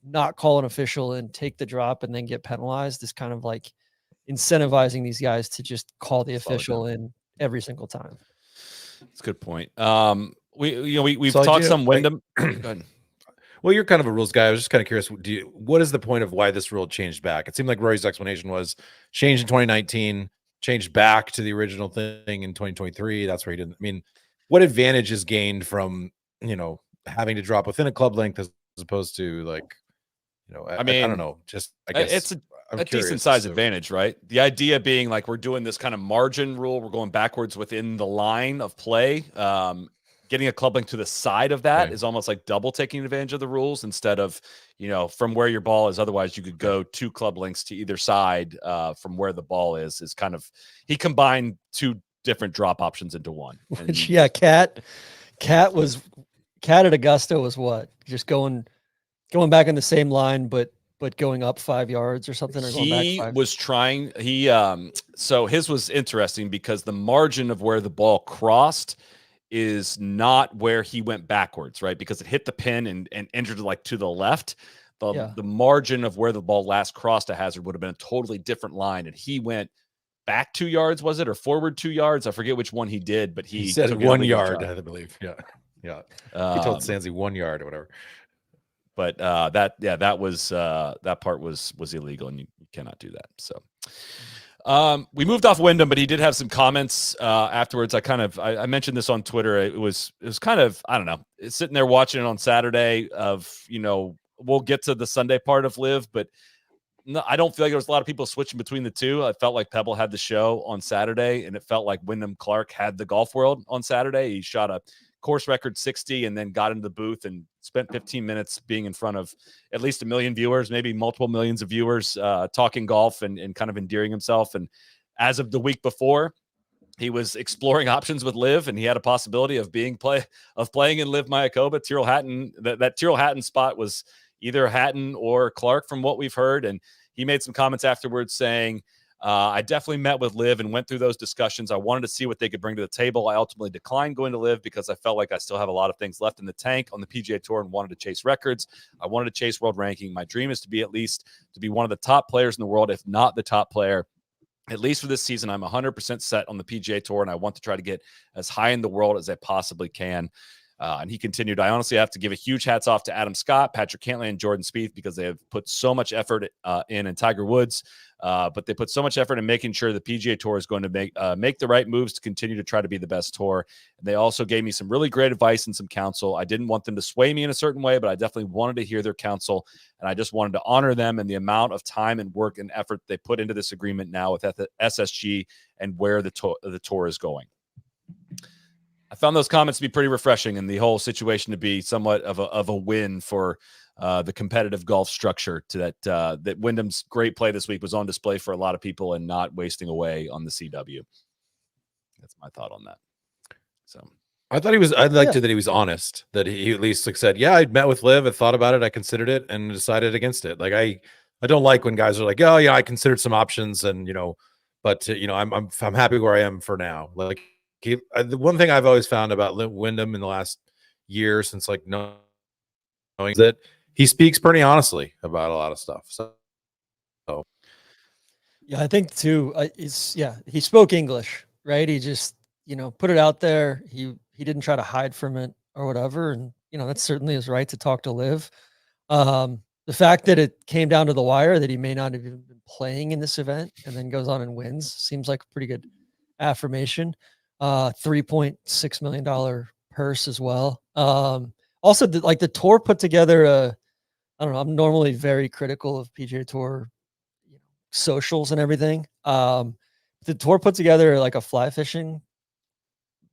not call an official and take the drop and then get penalized is kind of like incentivizing these guys to just call the official in every single time. That's a good point. We've talked some Wyndham. Go ahead. Well, you're kind of a rules guy. I was just kind of curious. What is the point of why this rule changed back? It seemed like Rory's explanation was changed in 2019, changed back to the original thing in 2023. That's where he didn't. I mean, what advantage is gained from having to drop within a club length as opposed to I don't know. Just I guess it's a decent size advantage, right? The idea being like we're doing this kind of margin rule. We're going backwards within the line of play. Getting a club link to the side of that is almost like double taking advantage of the rules instead of, from where your ball is. Otherwise, you could go 2 club links to either side from where the ball is kind of, he combined 2 different drop options into one. Which, Cat at Augusta was what? Just going back in the same line, but going up 5 yards or something, or going back 5. Was trying, so his was interesting because the margin of where the ball crossed is not where he went backwards, right? Because it hit the pin and entered like to the left. The margin of where the ball last crossed a hazard would have been a totally different line. And he went back 2 yards, was it? Or forward 2 yards? I forget which one he did, but he said took 1 yard, I believe. Yeah. He told Sansi 1 yard or whatever. But that part was illegal and you cannot do that. So we moved off Wyndham, but he did have some comments afterwards. I mentioned this on Twitter. It was kind of, I don't know, sitting there watching it on Saturday of, we'll get to the Sunday part of LIV, but no, I don't feel like there was a lot of people switching between the two. I felt like Pebble had the show on Saturday, and it felt like Wyndham Clark had the golf world on Saturday. He shot a course record 60 and then got into the booth and spent 15 minutes being in front of at least 1 million viewers, maybe multiple millions of viewers, talking golf and kind of endearing himself. And as of the week before, he was exploring options with LIV, and he had a possibility of playing in LIV Mayakoba. Tyrrell Hatton, that Tyrrell Hatton spot was either Hatton or Clark from what we've heard. And he made some comments afterwards saying, I definitely met with LIV and went through those discussions. I wanted to see what they could bring to the table. I ultimately declined going to LIV because I felt like I still have a lot of things left in the tank on the PGA Tour and wanted to chase records. I wanted to chase world ranking. My dream is to be one of the top players in the world, if not the top player. At least for this season, I'm 100% set on the PGA Tour, and I want to try to get as high in the world as I possibly can. And he continued, I honestly have to give a huge hats off to Adam Scott, Patrick Cantlay, and Jordan Spieth because they have put so much effort in, and Tiger Woods. But they put so much effort in making sure the PGA Tour is going to make the right moves to continue to try to be the best tour. And they also gave me some really great advice and some counsel. I didn't want them to sway me in a certain way, but I definitely wanted to hear their counsel. And I just wanted to honor them and the amount of time and work and effort they put into this agreement now with SSG and where the tour is going. I found those comments to be pretty refreshing and the whole situation to be somewhat of a win for the competitive golf structure that Wyndham's great play this week was on display for a lot of people and not wasting away on the CW. That's my thought on that. So I liked it that he was honest, that he at least said, yeah, I'd met with LIV, I thought about it, I considered it and decided against it. Like I don't like when guys are like, oh yeah, I considered some options and, but I'm happy where I am for now. Like, the one thing I've always found about Wyndham in the last year since knowing that he speaks pretty honestly about a lot of stuff. So yeah, I think too, he spoke English, right? He just, put it out there. He didn't try to hide from it or whatever. And, that's certainly his right to talk to LIV. the fact that it came down to the wire, that he may not have even been playing in this event and then goes on and wins, seems like a pretty good affirmation. $3.6 million purse as well. Also, the tour put together I don't know. I'm normally very critical of PGA Tour socials and everything. The tour put together like a fly fishing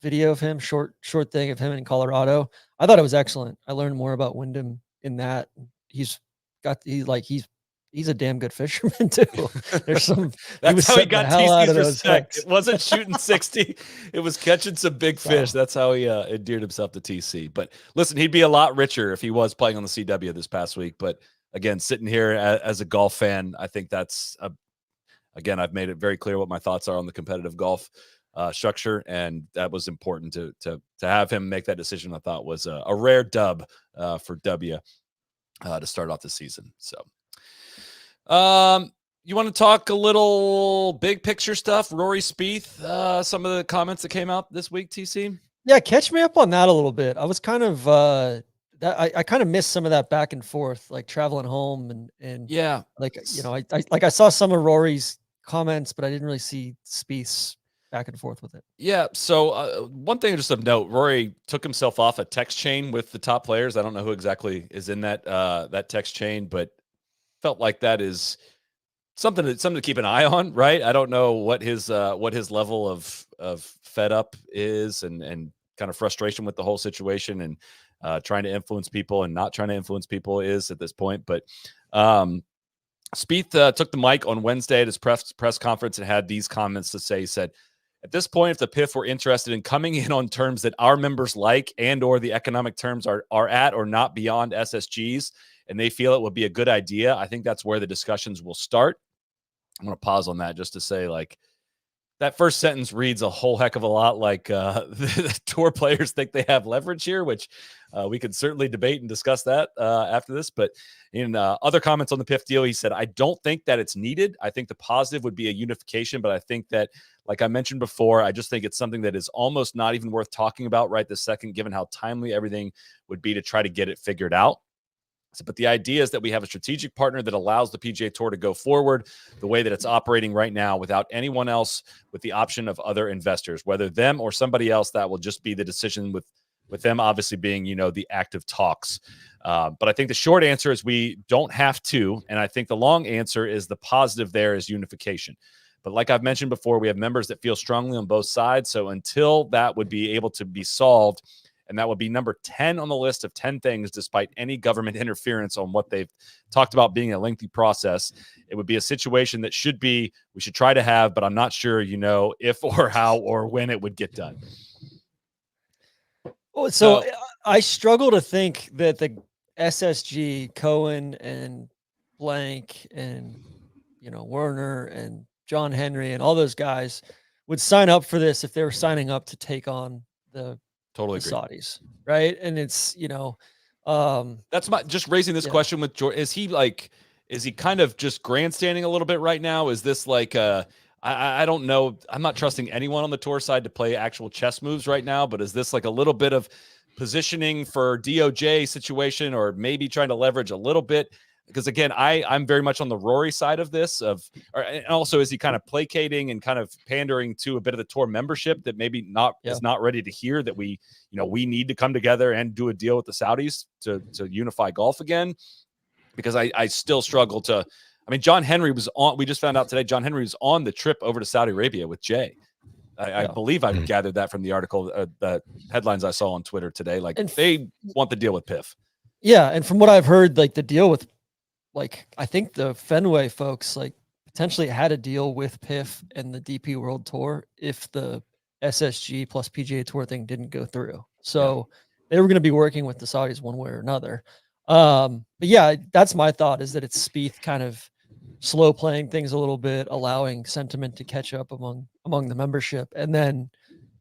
video of him, short thing of him in Colorado. I thought it was excellent. I learned more about Wyndham in that. He's a damn good fisherman too. There's some that's how he got TC's respect. Hooks. It wasn't shooting 60, it was catching some big fish. That's how he endeared himself to TC. But listen, he'd be a lot richer if he was playing on the CW this past week. But again, sitting here as a golf fan, I think that's again, I've made it very clear what my thoughts are on the competitive golf structure, and that was important to have him make that decision. I thought was a rare dub for W to start off the season. So you want to talk a little big picture stuff? Rory Spieth, some of the comments that came out this week, TC? Yeah, catch me up on that a little bit. I was kind of I kind of missed some of that back and forth, like traveling home and yeah, like I saw some of Rory's comments, but I didn't really see Spieth's back and forth with it. Yeah. So one thing just of note, Rory took himself off a text chain with the top players. I don't know who exactly is in that text chain, but felt like that is something to keep an eye on, right? I don't know what his level of fed up is and kind of frustration with the whole situation and trying to influence people and not trying to influence people is at this point. But Spieth took the mic on Wednesday at his press conference and had these comments to say. He said, "At this point, if the PIF were interested in coming in on terms that our members like and or the economic terms are at or not beyond SSGs, and they feel it would be a good idea, I think that's where the discussions will start." I'm going to pause on that just to say, like, that first sentence reads a whole heck of a lot like the tour players think they have leverage here, which we could certainly debate and discuss that after this. But in other comments on the PIF deal, he said, "I don't think that it's needed. I think the positive would be a unification, but I think that, like I mentioned before, I just think it's something that is almost not even worth talking about right this second, given how timely everything would be to try to get it figured out. But the idea is that we have a strategic partner that allows the PGA Tour to go forward the way that it's operating right now without anyone else with the option of other investors, whether them or somebody else. That will just be the decision with them obviously being, the active talks. But I think the short answer is we don't have to. And I think the long answer is the positive there is unification. But like I've mentioned before, we have members that feel strongly on both sides. So until that would be able to be solved, and that would be number 10 on the list of 10 things, despite any government interference on what they've talked about being a lengthy process, it would be a situation that we should try to have, but I'm not sure, if or how or when it would get done. So I struggle to think that the SSG, Cohen and Blank and, Werner and John Henry and all those guys would sign up for this if they were signing up to take on the Totally agree. Saudis, right? And it's that's just raising this question with George. Is he kind of just grandstanding a little bit right now? Is this like I don't know. I'm not trusting anyone on the tour side to play actual chess moves right now, but is this like a little bit of positioning for DOJ situation, or maybe trying to leverage a little bit? Because again, I'm very much on the Rory side of this. And also, is he kind of placating and kind of pandering to a bit of the tour membership that maybe is not ready to hear that we need to come together and do a deal with the Saudis to unify golf again? Because I still struggle to. I mean, John Henry was on. We just found out today. John Henry was on the trip over to Saudi Arabia with Jay. I believe I gathered that from the article, the headlines I saw on Twitter today. Like, they want the deal with PIF. Yeah, and from what I've heard, like the deal with. Like, I think the Fenway folks potentially had a deal with PIF and the DP World Tour if the SSG plus PGA Tour thing didn't go through. So they were going to be working with the Saudis one way or another. But yeah, that's my thought, is that it's Spieth kind of slow playing things a little bit, allowing sentiment to catch up among the membership. And then,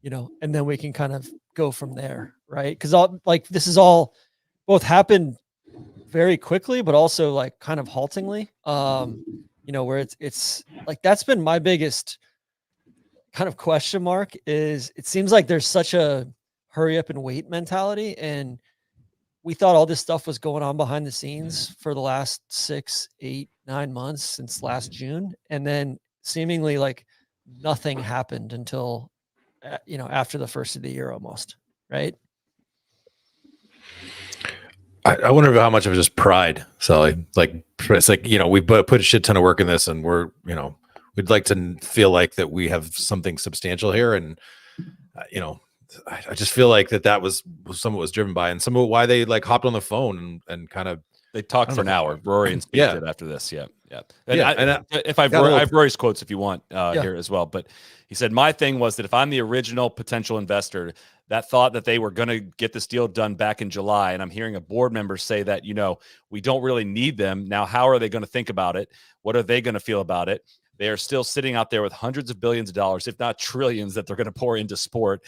and then we can kind of go from there. Right. Cause this is all both happened very quickly, but also kind of haltingly, where it's like, that's been my biggest kind of question mark. Is it seems like there's such a hurry up and wait mentality. And we thought all this stuff was going on behind the scenes for the last 6, 8, 9 months since last June. And then seemingly like nothing happened until, after the first of the year almost. Right. I wonder how much of it is pride. So like it's like, we put a shit ton of work in this, and we're, we'd like to feel like that we have something substantial here. And, I just feel like that was some of it was driven by, and some of why they like hopped on the phone and kind of, they talked for an hour. Rory and Speed did after this. Yeah. And I have Rory's quotes if you want here as well. But he said, my thing was that if I'm the original potential investor that thought that they were going to get this deal done back in July, and I'm hearing a board member say that, we don't really need them. Now, how are they going to think about it? What are they going to feel about it? They are still sitting out there with hundreds of billions of dollars, if not trillions, that they're going to pour into sport.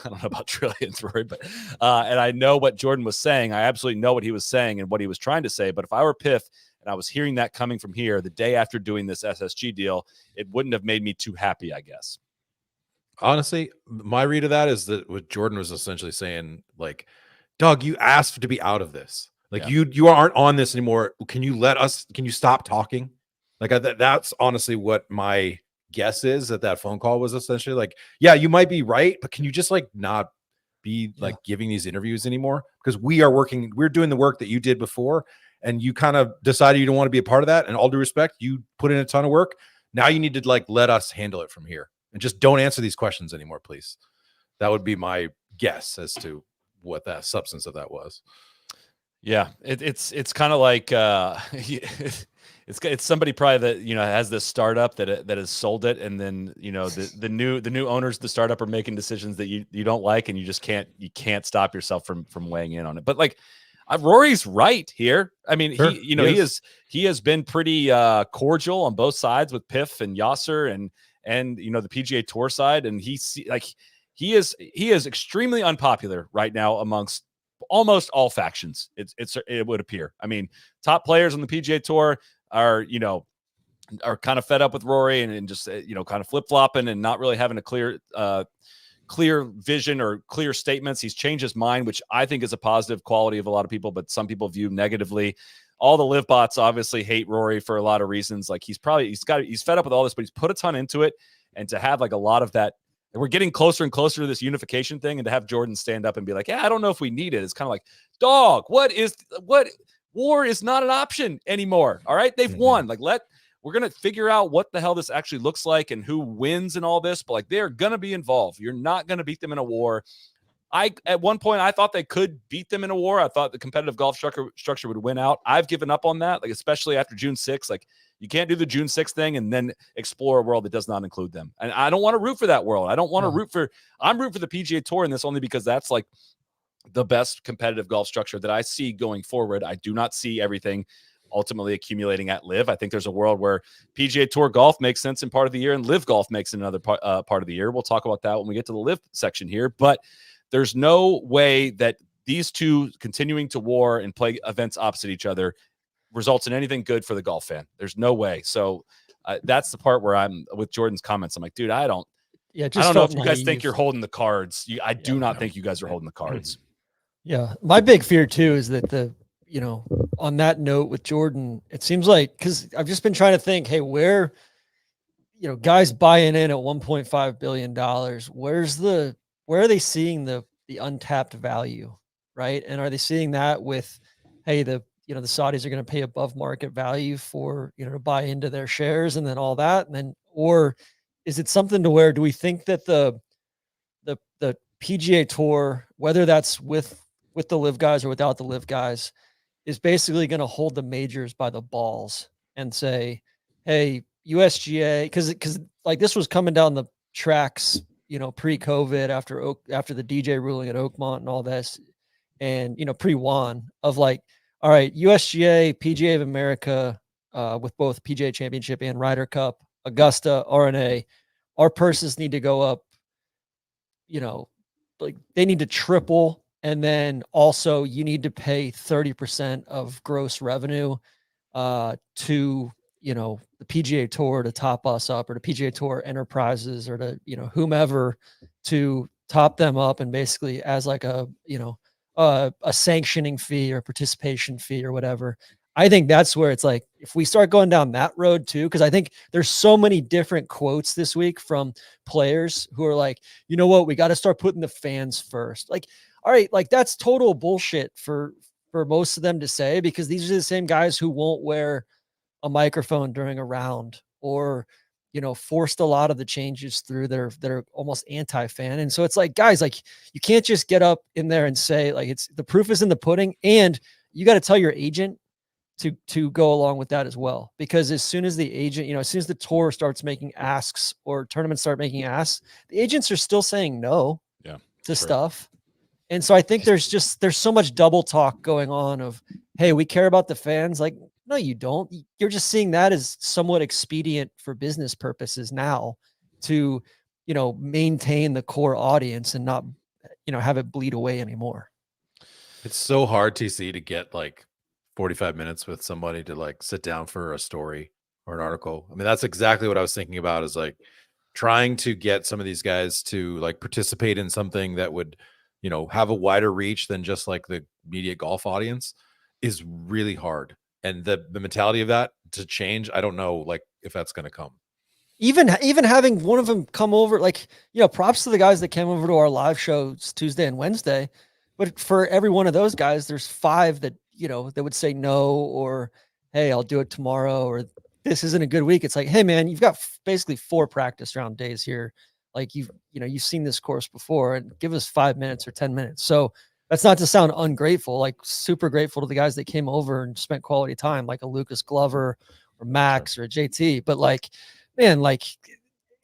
I don't know about trillions, Rory, but and I know what Jordan was saying. I absolutely know what he was saying and what he was trying to say. But if I were PIF and I was hearing that coming from here the day after doing this SSG deal, it wouldn't have made me too happy, I guess. Honestly, my read of that is that what Jordan was essentially saying, like, dog, you asked to be out of this. Like, you aren't on this anymore. Can you stop talking? Like, that's honestly what my guess is, that phone call was essentially like, yeah, you might be right, but can you just like not be like giving these interviews anymore? Because we're doing the work that you did before, and you kind of decided you don't want to be a part of that. And all due respect, you put in a ton of work. Now you need to like let us handle it from here, and just don't answer these questions anymore, please. That would be my guess as to what that substance of that was. Yeah, it's kind of like it's somebody probably that has this startup that has sold it, and then the new owners of the startup are making decisions that you don't like, and you can't stop yourself from weighing in on it. But like Rory's right here. I mean, sure, he has been pretty cordial on both sides with PIF and Yasser and the PGA Tour side, and he is extremely unpopular right now amongst almost all factions. It would appear. I mean, top players on the PGA Tour are kind of fed up with Rory and just kind of flip-flopping and not really having a clear vision or clear statements. He's changed his mind, which I think is a positive quality of a lot of people, but some people view negatively. All the LIV bots obviously hate Rory for a lot of reasons. Like he's fed up with all this, but he's put a ton into it. And to have like a lot of that, and we're getting closer and closer to this unification thing, and to have Jordan stand up and be like, yeah, I don't know if we need it. It's kind of like, dog, what war is not an option anymore. All right. They've won. Like we're going to figure out what the hell this actually looks like and who wins and all this, but like, they're going to be involved. You're not going to beat them in a war. At one point I thought they could beat them in a war. I thought the competitive golf structure would win out. I've given up on that. Like, especially after June 6th, like you can't do the June 6th thing and then explore a world that does not include them. And I don't want to root for that world. I don't want to I'm rooting for the PGA Tour in this only because that's like the best competitive golf structure that I see going forward. I do not see everything ultimately accumulating at LIV. I think there's a world where PGA Tour golf makes sense in part of the year and LIV golf makes in another part of the year. We'll talk about that when we get to the LIV section here, but there's no way that these two continuing to war and play events opposite each other results in anything good for the golf fan. There's no way. So that's the part where I'm with Jordan's comments. I'm like, dude, I don't know if you guys think you're holding the cards. I do not think you guys are holding the cards. Yeah. My big fear too is that on that note with Jordan, it seems like, because I've just been trying to think, hey, where, guys buying in at $1.5 billion, where are they seeing the untapped value, right? And are they seeing that with, hey, the Saudis are going to pay above market value for, to buy into their shares and then all that, and then, or is it something to where, do we think that the PGA Tour, whether that's with the LIV guys or without the LIV guys, is basically going to hold the majors by the balls and say, hey, USGA, because like this was coming down the tracks, pre-COVID, after the DJ ruling at Oakmont and all this, and pre-Juan of like, all right, USGA, PGA of America, with both PGA Championship and Ryder Cup, Augusta, RNA, our purses need to go up. Like they need to triple, and then also you need to pay 30% of gross revenue to the PGA Tour to top us up, or the PGA Tour Enterprises, or to whomever to top them up, and basically as like a a sanctioning fee or a participation fee or whatever. I think that's where it's like, if we start going down that road too, because I think there's so many different quotes this week from players who are like, you know what, we got to start putting the fans first. Like, all right, like that's total bullshit for most of them to say, because these are the same guys who won't wear a microphone during a round, or, you know, forced a lot of the changes through they're almost anti-fan. And so it's like, guys, like you can't just get up in there and say, like, it's the proof is in the pudding, and you got to tell your agent to go along with that as well. Because as soon as the agent, you know, as soon as the tour starts making asks or tournaments start making asks, the agents are still saying no to stuff. And so I think there's so much double talk going on of, hey, we care about the fans. Like, no, you don't. You're just seeing that as somewhat expedient for business purposes now to, you know, maintain the core audience and not, you know, have it bleed away anymore. It's so hard, TC, to get like 45 minutes with somebody to like sit down for a story or an article. I mean, that's exactly what I was thinking about, is like trying to get some of these guys to like participate in something that would, you know, have a wider reach than just like the media golf audience is really hard. And the mentality of that to change, I don't know, like if that's going to come. Even having one of them come over, like, you know, props to the guys that came over to our live shows Tuesday and Wednesday. But for every one of those guys, there's 5 that, you know, that would say no, or, hey, I'll do it tomorrow, or this isn't a good week. It's like, hey man, you've got basically 4 practice round days here. Like you've seen this course before, and give us 5 minutes or 10 minutes. So that's not to sound ungrateful, like super grateful to the guys that came over and spent quality time, like a Lucas Glover or Max or a JT. But like, man, like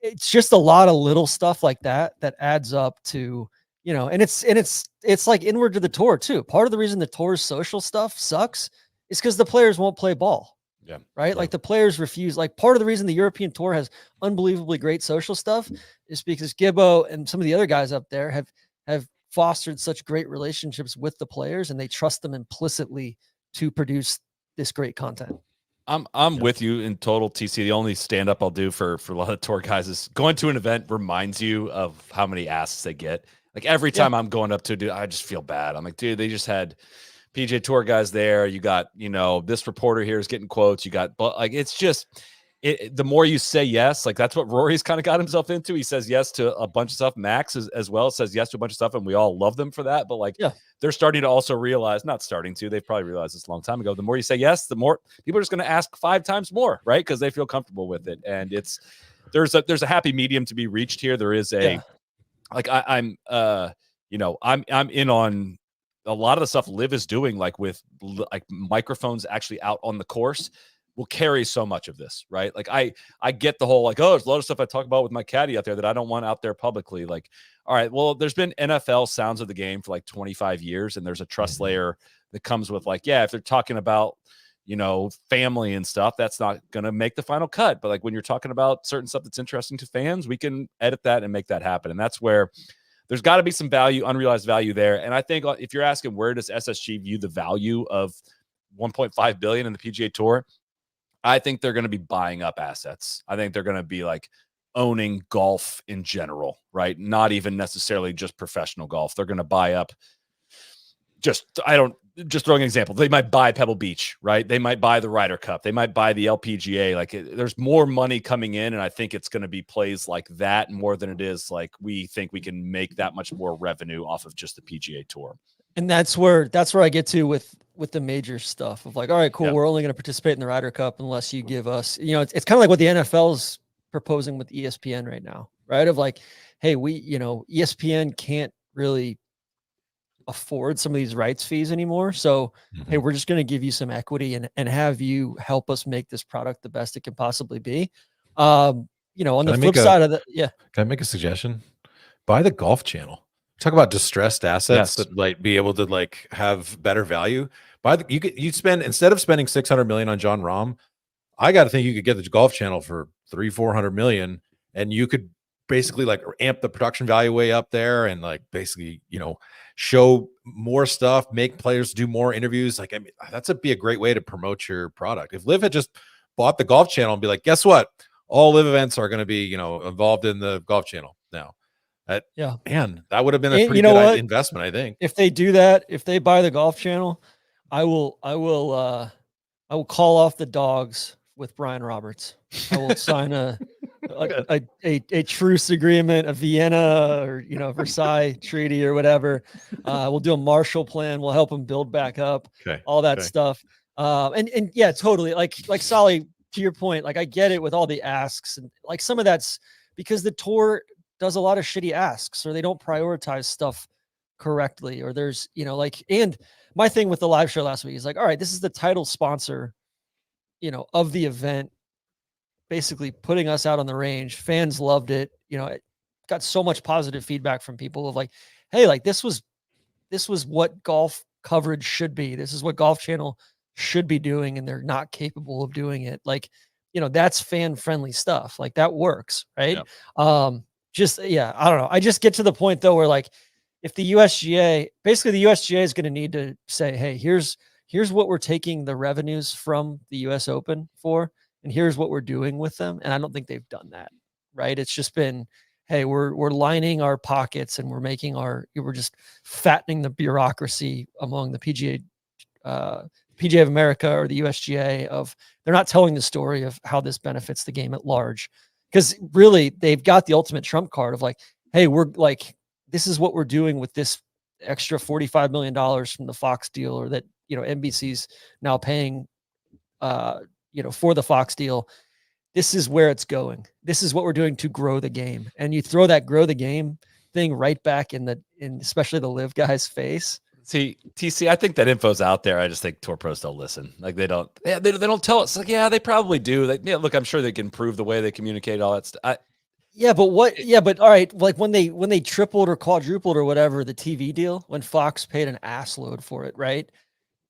it's just a lot of little stuff like that adds up to, you know, and it's like inward to the tour too. Part of the reason the tour's social stuff sucks is because the players won't play ball. Yeah. Right. Like the players refuse. Like part of the reason the European tour has unbelievably great social stuff is because Gibbo and some of the other guys up there have fostered such great relationships with the players, and they trust them implicitly to produce this great content. I'm with you in total, TC. The only stand up I'll do for a lot of tour guys is going to an event reminds you of how many asks they get. Like every time I'm going up to do, I just feel bad. I'm like, dude, they just had PGA Tour guys there. You got, you know, this reporter here is getting quotes. You got, but like, it's just, the more you say yes, like that's what Rory's kind of got himself into. He says yes to a bunch of stuff. Max as well says yes to a bunch of stuff, and we all love them for that. But like, they're starting to also realize, not starting to, they've probably realized this a long time ago. The more you say yes, the more people are just going to ask 5 times more, right? Because they feel comfortable with it. And there's a happy medium to be reached here. There is a, like I'm in on a lot of the stuff LIV is doing, like with like microphones actually out on the course will carry so much of this, right? Like I get the whole like, oh, there's a lot of stuff I talk about with my caddy out there that I don't want out there publicly. Like, all right, well, there's been NFL sounds of the game for like 25 years, and there's a trust layer that comes with like, yeah, if they're talking about, you know, family and stuff, that's not going to make the final cut. But like when you're talking about certain stuff that's interesting to fans, we can edit that and make that happen. And that's where there's got to be some value, unrealized value there. And I think if you're asking where does SSG view the value of $1.5 billion in the PGA Tour, I think they're going to be buying up assets. I think they're going to be like owning golf in general, right? Not even necessarily just professional golf. They're going to buy up just throwing an example. They might buy Pebble Beach, right? They might buy the Ryder Cup. They might buy the LPGA. Like there's more money coming in. And I think it's going to be plays like that more than it is like we think we can make that much more revenue off of just the PGA Tour. And that's where I get to with the major stuff of like, all right, cool. We're only going to participate in the Ryder Cup unless you give us, you know, it's kind of like what the NFL's proposing with ESPN right now, right? Of like, hey, ESPN can't really afford some of these rights fees anymore. So, hey, we're just going to give you some equity and have you help us make this product the best it can possibly be. On the flip side of that, Can I make a suggestion? Buy the Golf Channel. Talk about distressed assets that might be able to like have better value. You spend, instead of spending $600 million on John Rahm, I got to think you could get the Golf Channel for $300-400 million, and you could basically like amp the production value way up there and like basically, show more stuff, make players do more interviews. Like, I mean, be a great way to promote your product. If LIV had just bought the Golf Channel and be like, guess what? All LIV events are going to be, involved in the Golf Channel now. Yeah. Man, that would have been a And pretty you know good what? investment, I think. If they do that, if they buy the Golf Channel, I will call off the dogs with Brian Roberts. I will sign a truce agreement, a Vienna or Versailles treaty or whatever. We'll do a Marshall Plan. We'll help them build back up. Okay. All that stuff. And yeah, totally. Like Solly, to your point, like I get it with all the asks, and like some of that's because the tour does a lot of shitty asks, or they don't prioritize stuff correctly, or there's and my thing with the live show last week is like, all right, this is the title sponsor of the event, basically putting us out on the range. Fans loved it. It got so much positive feedback from people of like, hey, like this was what golf coverage should be. This is what Golf Channel should be doing, and they're not capable of doing it. Like, that's fan friendly stuff. Like that works, right? Yeah. I don't know. I just get to the point though where like, if the USGA, basically the USGA is going to need to say, hey, here's what we're taking the revenues from the US Open for, and here's what we're doing with them. And I don't think they've done that, right? It's just been, hey, we're lining our pockets and we're just fattening the bureaucracy among the PGA of America or the USGA of, they're not telling the story of how this benefits the game at large. Because really they've got the ultimate trump card of like, hey, we're like, this is what we're doing with this extra $45 million from the Fox deal, or that, NBC's now paying, for the Fox deal. This is where it's going. This is what we're doing to grow the game. And you throw that grow the game thing right back in especially the LIV guy's face. See, TC, I think that info's out there. I just think tour pros don't listen. Like they don't tell us. Like, yeah, they probably do. Like, yeah, look, I'm sure they can improve the way they communicate all that stuff. But all right. Like when they tripled or quadrupled or whatever, the TV deal, when Fox paid an ass load for it, right?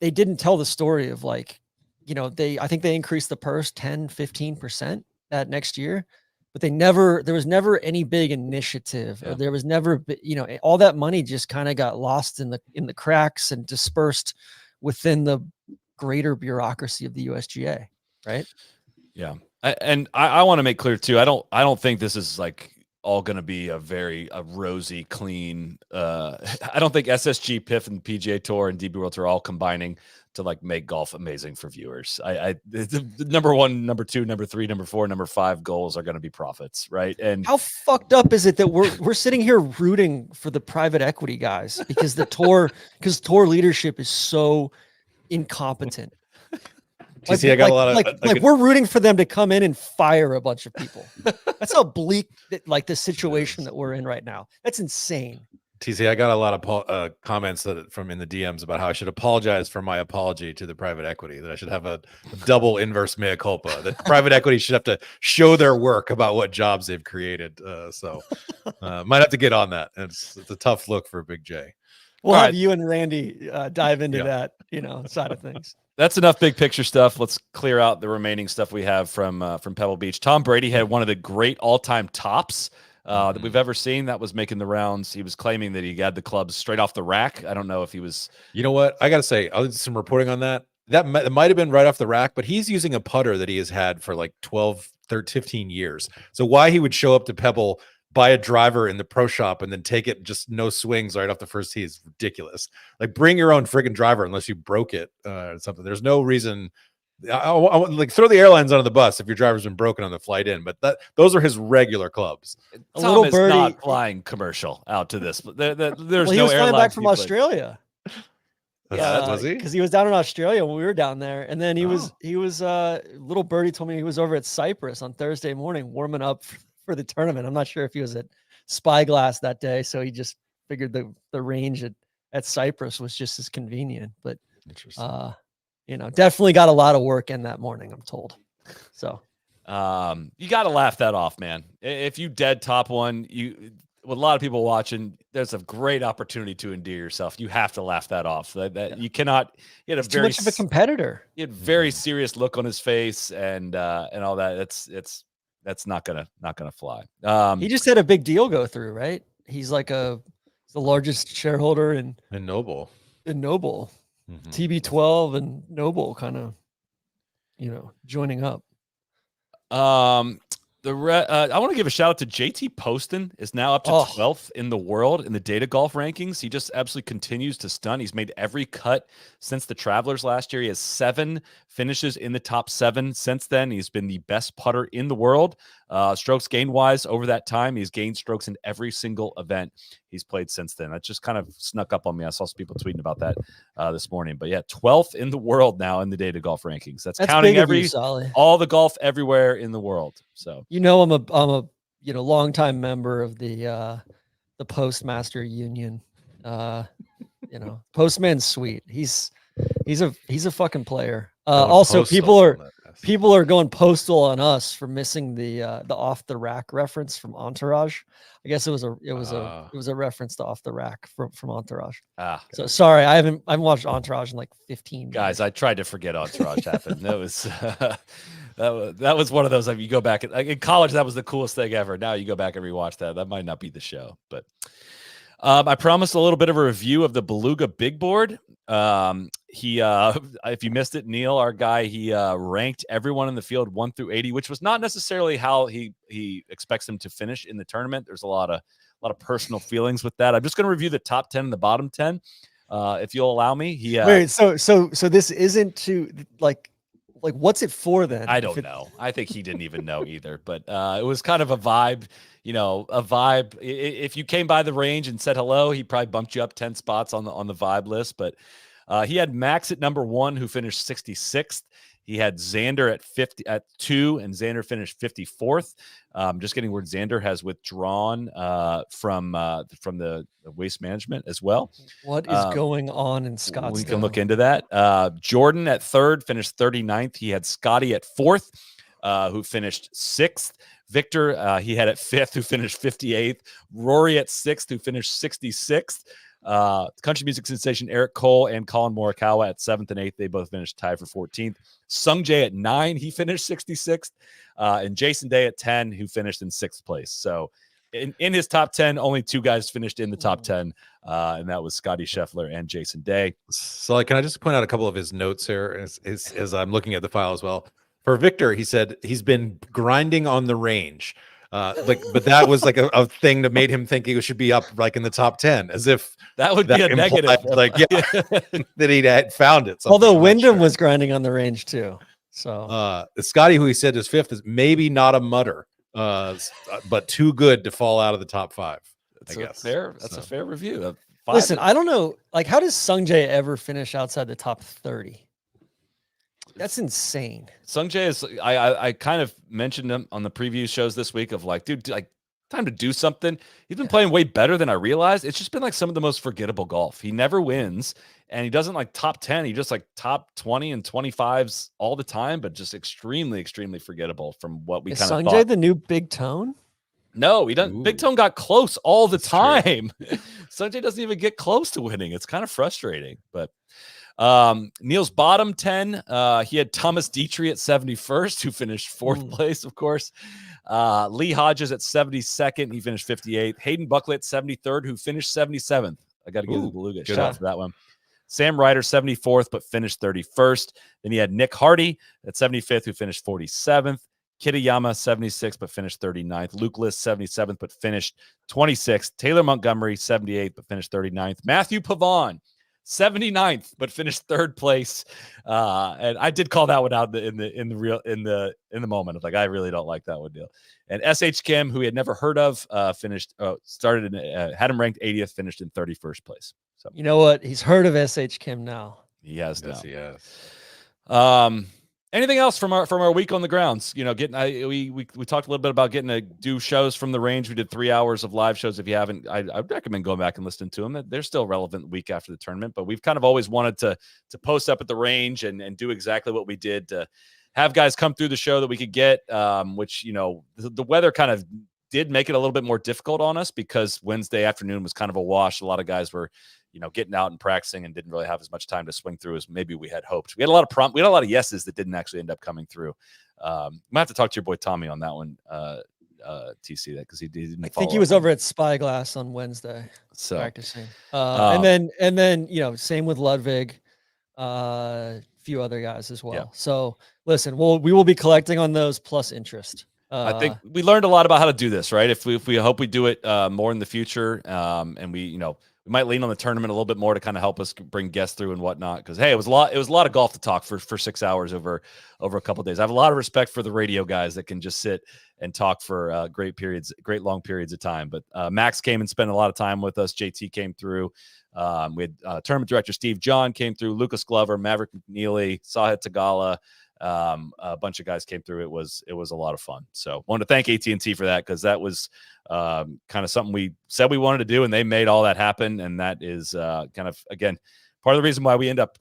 They didn't tell the story of like, I think they increased the purse 10, 15% that next year, but there was never any big initiative. Yeah. Or there was never, all that money just kind of got lost in the cracks and dispersed within the greater bureaucracy of the USGA. Right. Yeah. I want to make clear too. I don't think this is like all going to be a rosy, clean. I don't think SSG, PIF, and PGA Tour and DB World Tour are all combining to like make golf amazing for viewers. The number 1, number 2, number 3, number 4, number 5 goals are going to be profits, right? And how fucked up is it that we're sitting here rooting for the private equity guys because tour leadership is so incompetent. I got a lot of we're rooting for them to come in and fire a bunch of people. That's how bleak the situation that we're in right now. That's insane. TC, I got a lot of comments from in the DMs about how I should apologize for my apology to the private equity, that I should have a double inverse mea culpa, that private equity should have to show their work about what jobs they've created. So might have to get on that. It's a tough look for Big J. We'll have you and Randy dive into that, side of things. That's enough big picture stuff. Let's clear out the remaining stuff we have from Pebble Beach. Tom Brady had one of the great all-time tops that we've ever seen. That was making the rounds. He was claiming that he had the clubs straight off the rack. I don't know if he was. You know what? I got to say, I did some reporting on that. That might have been right off the rack, but he's using a putter that he has had for like 12, 13, 15 years. So why he would show up to Pebble, buy a driver in the pro shop, and then take it just no swings right off the first tee is ridiculous. Like, bring your own friggin' driver unless you broke it or something. There's no reason. I like, throw the airlines under the bus if your driver's been broken on the flight in, but those are his regular clubs. Tom is not flying commercial out to this. There's he no was flying back from people. Australia. Was he? Because he was down in Australia when we were down there, and then he was little birdie told me he was over at Cyprus on Thursday morning warming up for the tournament. I'm not sure if he was at Spyglass that day, so he just figured the range at Cyprus was just as convenient. But interesting. Definitely got a lot of work in that morning, I'm told. So you got to laugh that off, man. If you dead top one, with a lot of people watching, there's a great opportunity to endear yourself. You have to laugh that off. You cannot. He had too much of a competitor. He had very serious look on his face and all that. That's not gonna fly. He just had a big deal go through, right? He's like the largest shareholder in Noble. Mm-hmm. TB12 and Noble kind of, joining up. I want to give a shout out to JT Poston is now up to 12th in the world in the data golf rankings. He just absolutely continues to stun. He's made every cut since the Travelers last year. He has 7 finishes in the top 7 since then. He's been the best putter in the world. Strokes gained wise over that time. He's gained strokes in every single event he's played since then. That just kind of snuck up on me. I saw some people tweeting about that this morning. But yeah, 12th in the world now in the data golf rankings. That's counting all the golf everywhere in the world. So I'm a longtime member of the Postmaster Union. Postman's sweet. He's a fucking player. Also, people are going postal on us for missing the off the rack reference from Entourage. I guess it was a reference to Off the Rack from Entourage. So sorry, I haven't watched Entourage in like 15 years. Guys, I tried to forget Entourage happened. That was that was one of those, like, you go back in college, that was the coolest thing ever. Now you go back and rewatch that might not be the show, but I promised a little bit of a review of the Beluga Big Board. If you missed it, Neil, our guy, he ranked everyone in the field 1 through 80, which was not necessarily how he expects them to finish in the tournament. There's a lot of personal feelings with that. I'm just going to review the top 10 and the bottom 10, if you'll allow me. Wait, so this isn't to like what's it for then? I don't know. I think he didn't even know either, but it was kind of a vibe. A vibe. If you came by the range and said hello, he probably bumped you up 10 spots on the vibe list. But he had Max at number 1, who finished 66th. He had Xander at 2, and Xander finished 54th. Just getting word Xander has withdrawn from the Waste Management as well. What is going on in Scottsdale? We can look into that. Jordan at 3rd finished 39th. He had Scotty at 4th, who finished 6th. Victor, he had at 5th, who finished 58th. Rory at 6th, who finished 66th. Country music sensation Eric Cole and Colin Morikawa at 7th and 8th. They both finished tied for 14th. Sung Jae at 9, he finished 66th. And Jason Day at 10, who finished in 6th place. So in his top 10, only 2 guys finished in the top 10, and that was Scotty Scheffler and Jason Day. So can I just point out a couple of his notes here as I'm looking at the file as well? For Victor, he said he's been grinding on the range. But that was like a thing that made him think he should be up like in the top 10, as if that would be a negative. Like, that he had found it. Although Wyndham was grinding on the range too. So Scotty, who he said is 5th, is maybe not a mutter, but too good to fall out of the top 5. That's a fair review. Listen, I don't know. Like, how does Sung Jae ever finish outside the top 30? That's insane. Sung Jae is, I kind of mentioned him on the preview shows this week of like, dude, like, time to do something. He's been playing way better than I realized. It's just been like some of the most forgettable golf. He never wins, and he doesn't like top 10. He just like top 20 and 25s all the time, but just extremely, extremely forgettable from what we kind of thought. Is Sung Jae the new Big Tone? No, he doesn't. Big Tone got close all the time. Sung Jae doesn't even get close to winning. It's kind of frustrating, but Neil's bottom 10, he had Thomas Dietrich at 71st, who finished 4th place, of course. Lee Hodges at 72nd, he finished 58th. Hayden Buckley at 73rd, who finished 77th. I got to give the Beluga a shout out for that one. Sam Ryder 74th, but finished 31st. Then he had Nick Hardy at 75th, who finished 47th. Kitayama 76th, but finished 39th. Luke List 77th, but finished 26th. Taylor Montgomery 78th, but finished 39th. Matthew Pavon 79th, but finished 3rd place. And I did call that one out in the moment of like, I really don't like that one deal. And SH Kim, who he had never heard of, had him ranked 80th, finished in 31st place. So you know what? He's heard of SH Kim now. He has now. Yes, he has. Anything else from our week on the grounds? We talked a little bit about getting to do shows from the range. We did 3 hours of live shows. If you haven't, I'd recommend going back and listening to them. They're still relevant the week after the tournament, but we've kind of always wanted to post up at the range and do exactly what we did to have guys come through the show that we could get, which, the weather kind of did make it a little bit more difficult on us because Wednesday afternoon was kind of a wash. A lot of guys were, getting out and practicing and didn't really have as much time to swing through as maybe we had hoped. We had a lot of yeses that didn't actually end up coming through. Might have to talk to your boy Tommy on that one, TC, that because he didn't. I think he was over at Spyglass on Wednesday practicing. And then same with Ludvig, a few other guys as well. Yeah. So listen, we will be collecting on those plus interest. I think we learned a lot about how to do this, right? If we hope we do it more in the future, and we might lean on the tournament a little bit more to kind of help us bring guests through and whatnot. Because hey, it was a lot of golf to talk for 6 hours over a couple of days. I have a lot of respect for the radio guys that can just sit and talk for great long periods of time. But Max came and spent a lot of time with us. JT came through. We had tournament director Steve John came through. Lucas Glover, Maverick McNeely, Sahit Tagala. A bunch of guys came through. It was a lot of fun. So wanted to thank AT&T for that, because that was kind of something we said we wanted to do, and they made all that happen. And that is kind of, again, part of the reason why we end up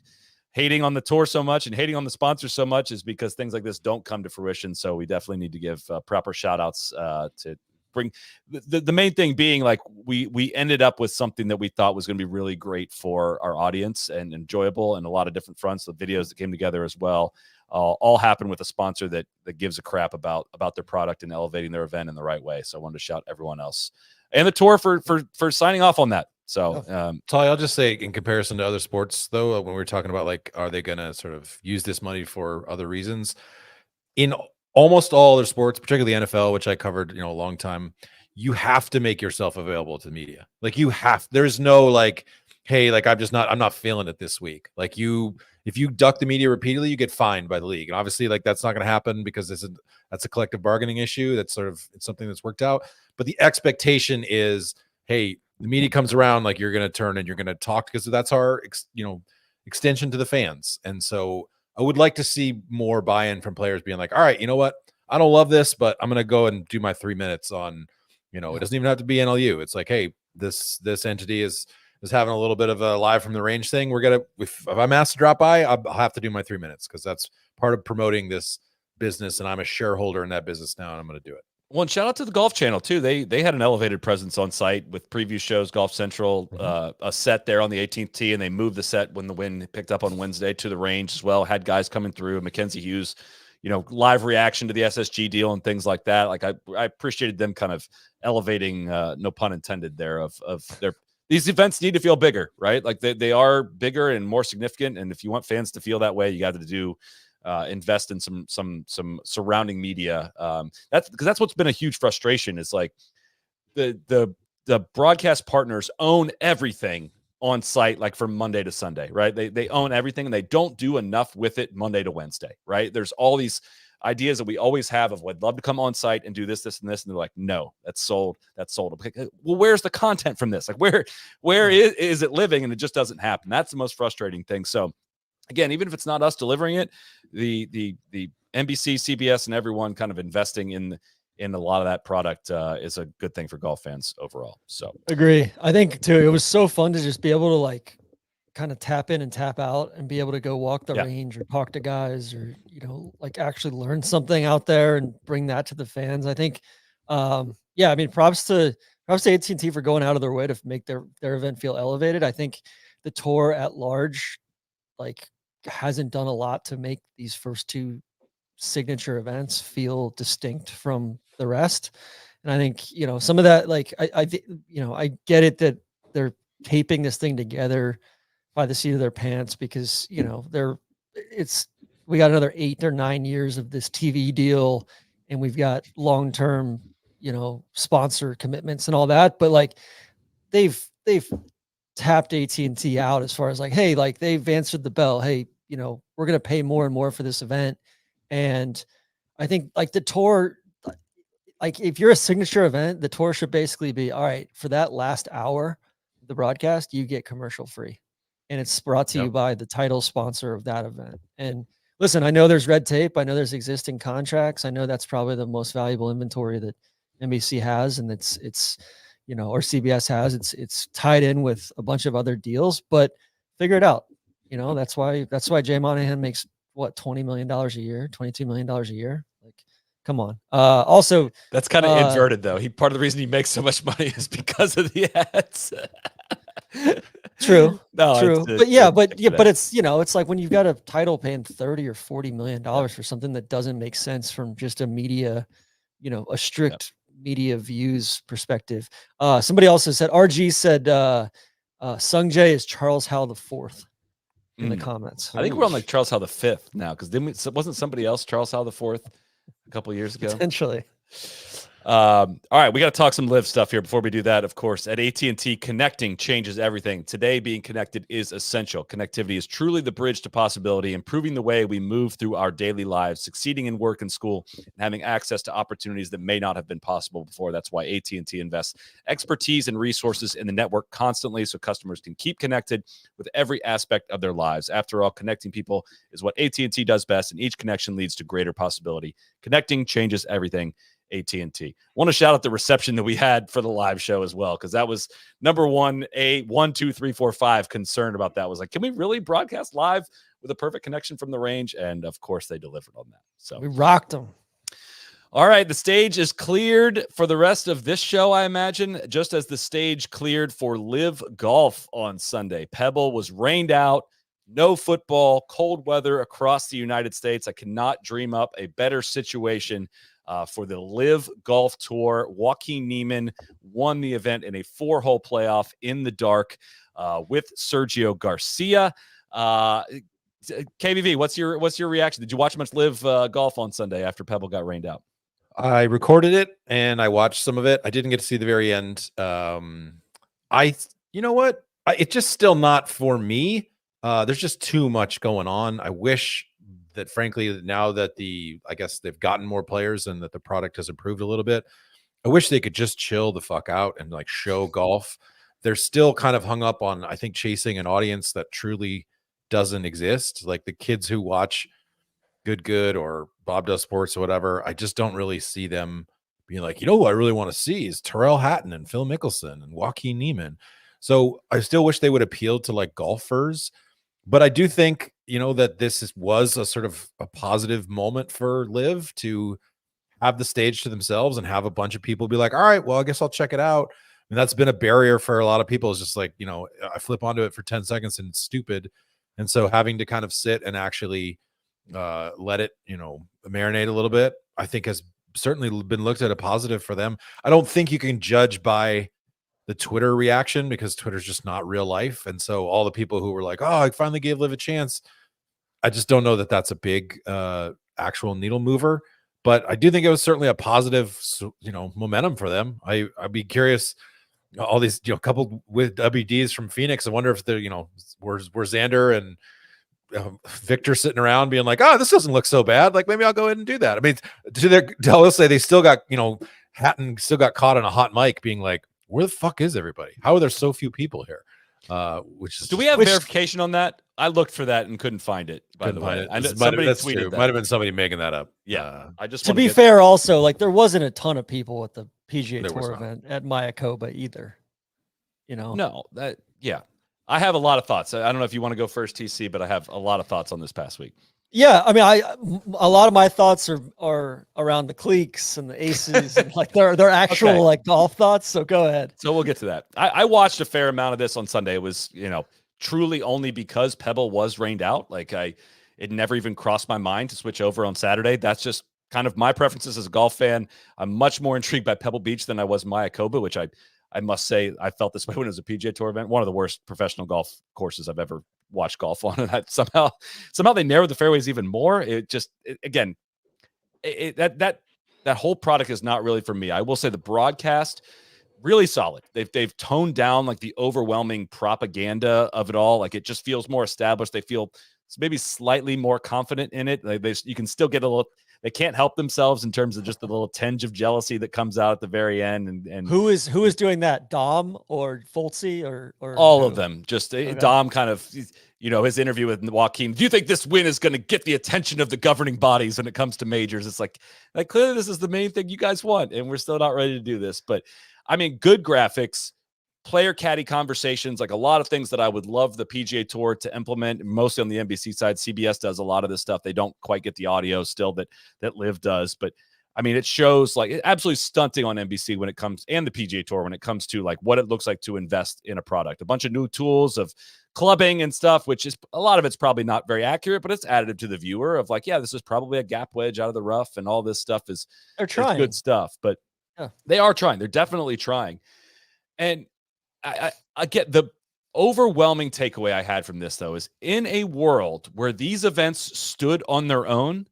hating on the tour so much and hating on the sponsors so much, is because things like this don't come to fruition. So we definitely need to give proper shout outs to bring the main thing being, like, we ended up with something that we thought was going to be really great for our audience and enjoyable, and a lot of different fronts. The videos that came together as well all happen with a sponsor that gives a crap about their product and elevating their event in the right way. So I wanted to shout everyone else and the tour for signing off on that. So Tali, I'll just say, in comparison to other sports, though, when we were talking about, like, are they going to sort of use this money for other reasons? In almost all other sports, particularly the NFL, which I covered, a long time, you have to make yourself available to the media. Like, there's no like, hey, like, I'm not feeling it this week. Like, if you duck the media repeatedly, you get fined by the league. And obviously, like, that's not going to happen, because that's a collective bargaining issue. That's sort of, it's something that's worked out. But the expectation is, hey, the media comes around, like, you're going to turn and you're going to talk, because that's our, extension to the fans. And so I would like to see more buy-in from players being like, all right, you know what? I don't love this, but I'm going to go and do my 3 minutes on, it doesn't even have to be NLU. It's like, hey, this entity is having a little bit of a live from the range thing. We're going to, if I'm asked to drop by, I'll have to do my 3 minutes, because that's part of promoting this business. And I'm a shareholder in that business now, and I'm going to do it. Well, and shout out to the Golf Channel too. They had an elevated presence on site with preview shows, Golf Central, a set there on the 18th tee, and they moved the set when the wind picked up on Wednesday to the range as well. Had guys coming through, Mackenzie Hughes, live reaction to the SSG deal and things like that. Like, I appreciated them kind of elevating, no pun intended there, of their. These events need to feel bigger, right? Like, they are bigger and more significant. And if you want fans to feel that way, you got to do invest in some surrounding media. That's what's been a huge frustration, is like the broadcast partners own everything on site, like from Monday to Sunday, right? They own everything, and they don't do enough with it Monday to Wednesday, right? There's all these ideas that we always have of, I'd love to come on site and do this, and this. And they're like, no, that's sold. Well, where's the content from this? Like, where is it living? And it just doesn't happen. That's the most frustrating thing. So again, even if it's not us delivering it, the NBC, CBS, and everyone kind of investing in a lot of that product is a good thing for golf fans overall. So agree. I think too, it was so fun to just be able to, like, kind of tap in and tap out and be able to go walk the range or talk to guys, or, like, actually learn something out there and bring that to the fans. I think, I mean, props to AT&T for going out of their way to make their event feel elevated. I think the tour at large, like, hasn't done a lot to make these first two signature events feel distinct from the rest. And I think, some of that, like, I think, I get it that they're taping this thing together by the seat of their pants, because, we got another 8 or 9 years of this TV deal, and we've got long-term, sponsor commitments and all that. But, like, they've tapped AT&T out as far as, like, hey, like, they've answered the bell. Hey, we're going to pay more and more for this event. And I think, like, the tour, like, if you're a signature event, the tour should basically be, all right, for that last hour of the broadcast, you get commercial free. And it's brought to you by the title sponsor of that event. And listen, I know there's red tape. I know there's existing contracts. I know that's probably the most valuable inventory that NBC has, and it's or CBS has. It's tied in with a bunch of other deals, but figure it out. That's why Jay Monahan makes what, $20 million a year, $22 million a year. Like, come on. Also, that's kind of inverted though. Part of the reason he makes so much money is because of the ads. True. No, true. But it's, it's like when you've got a title paying $30 or $40 million for something that doesn't make sense from just a media, a strict media views perspective. Somebody also said, RG said, Sung Jae is Charles Howell IV in the comments. I think we're on like Charles Howell V now, because wasn't somebody else Charles Howell IV a couple of years ago? Potentially. All right, we got to talk some LIV stuff here. Before we do that, of course, at AT&T, connecting changes everything. Today, being connected is essential. Connectivity is truly the bridge to possibility, improving the way we move through our daily lives, succeeding in work and school, and having access to opportunities that may not have been possible before. That's why AT&T invests expertise and resources in the network constantly so customers can keep connected with every aspect of their lives. After all, connecting people is what AT&T does best, and each connection leads to greater possibility. Connecting changes everything. AT&T. Want to shout out the reception that we had for the live show as well, because that was number one, 1, 2, 3, 4, 5 concerned about that. Was like, can we really broadcast live with a perfect connection from the range? And of course they delivered on that. So we rocked them. All right, the stage is cleared for the rest of this show, I imagine, just as the stage cleared for LIV Golf on Sunday. Pebble was rained out, no football, cold weather across the United States. I cannot dream up a better situation for the LIV Golf Tour. Joaquin Niemann won the event in a 4-hole playoff in the dark with Sergio Garcia. KBV, what's your reaction? Did you watch much LIV golf on Sunday after Pebble got rained out? I recorded it and I watched some of it. I didn't get to see the very end. You know what? It's just still not for me. There's just too much going on. I wish that, frankly, now that I guess they've gotten more players and that the product has improved a little bit, I wish they could just chill the fuck out and like show golf. They're still kind of hung up on, I think, chasing an audience that truly doesn't exist. Like the kids who watch Good or Bob Does Sports or whatever, I just don't really see them being like, you know, who I really want to see is Terrell Hatton and Phil Mickelson and Joaquin Niemann. So I still wish they would appeal to like golfers. But I do think, you know, that this was a sort of a positive moment for LIV to have the stage to themselves and have a bunch of people be like, all right, well, I guess I'll check it out. And that's been a barrier for a lot of people. It's just like, you know, I flip onto it for 10 seconds and it's stupid. And so having to kind of sit and actually let it, you know, marinate a little bit, I think has certainly been looked at a positive for them. I don't think you can judge by the Twitter reaction because Twitter's just not real life. And so all the people who were like, oh, I finally gave LIV a chance, I just don't know that that's a big actual needle mover. But I do think it was certainly a positive, you know, momentum for them. I'd be curious, all these, you know, coupled with WDs from Phoenix. I wonder if they're, you know, were Xander and Victor sitting around being like, oh, this doesn't look so bad. Like maybe I'll go ahead and do that. I mean, I'll say they still got, you know, Hatton still got caught on a hot mic being like, where the fuck is everybody? How are there so few people here? Which is, do we have verification on that? I looked for that and couldn't find it. By the way, I know somebody tweeted that. Might have been somebody making that up. Yeah, I just to be fair, also like there wasn't a ton of people at the PGA Tour event at Mayakoba either. You know, no, I have a lot of thoughts. I don't know if you want to go first, TC, but I have a lot of thoughts on this past week. Yeah, I mean, a lot of my thoughts are around the cliques and the aces, and like they're actual like golf thoughts. So go ahead. So we'll get to that. I watched a fair amount of this on Sunday. It was, you know, truly only because Pebble was rained out. Like it never even crossed my mind to switch over on Saturday. That's just kind of my preferences as a golf fan. I'm much more intrigued by Pebble Beach than I was Mayakoba, which I must say I felt this way when it was a PGA Tour event. One of the worst professional golf courses I've ever watched golf on. And that somehow they narrowed the fairways even more. That whole product is not really for me. I will say the broadcast really solid. They've toned down like the overwhelming propaganda of it all. Like it just feels more established. They feel maybe slightly more confident in it. You can still get a little. They can't help themselves in terms of just the little tinge of jealousy that comes out at the very end. And who is doing that? Dom or Foltzy or all of them? Just Dom kind of, you know, his interview with Joaquin. Do you think this win is going to get the attention of the governing bodies when it comes to majors? It's like clearly this is the main thing you guys want, and we're still not ready to do this. But I mean, good graphics, player caddy conversations, like a lot of things that I would love the PGA Tour to implement, mostly on the NBC side. CBS does a lot of this stuff. They don't quite get the audio still that LIV does, but I mean, it shows like absolutely stunting on NBC when it comes, and the PGA Tour when it comes to like what it looks like to invest in a product. A bunch of new tools of clubbing and stuff, which is a lot of it's probably not very accurate, but it's additive to the viewer of like, yeah, this is probably a gap wedge out of the rough, and all this stuff is good stuff. But they are trying. They're definitely trying. And I get the overwhelming takeaway I had from this, though, is in a world where these events stood on their own,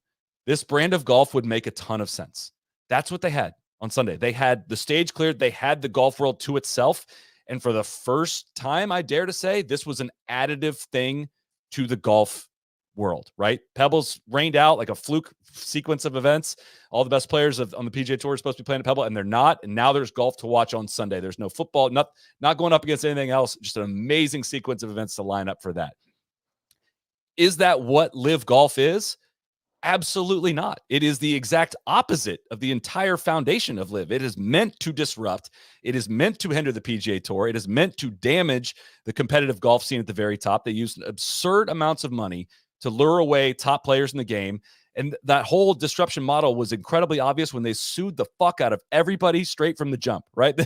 this brand of golf would make a ton of sense. That's what they had on Sunday. They had the stage cleared. They had the golf world to itself. And for the first time, I dare to say, this was an additive thing to the golf world, right? Pebbles rained out like a fluke sequence of events. All the best players on the PGA Tour are supposed to be playing at Pebble, and they're not. And now there's golf to watch on Sunday. There's no football, not going up against anything else. Just an amazing sequence of events to line up for that. Is that what LIV Golf is? Absolutely not. It is the exact opposite of the entire foundation of LIV. It is meant to disrupt. It is meant to hinder the PGA Tour. It is meant to damage the competitive golf scene at the very top. They used absurd amounts of money to lure away top players in the game. And that whole disruption model was incredibly obvious when they sued the fuck out of everybody straight from the jump, right?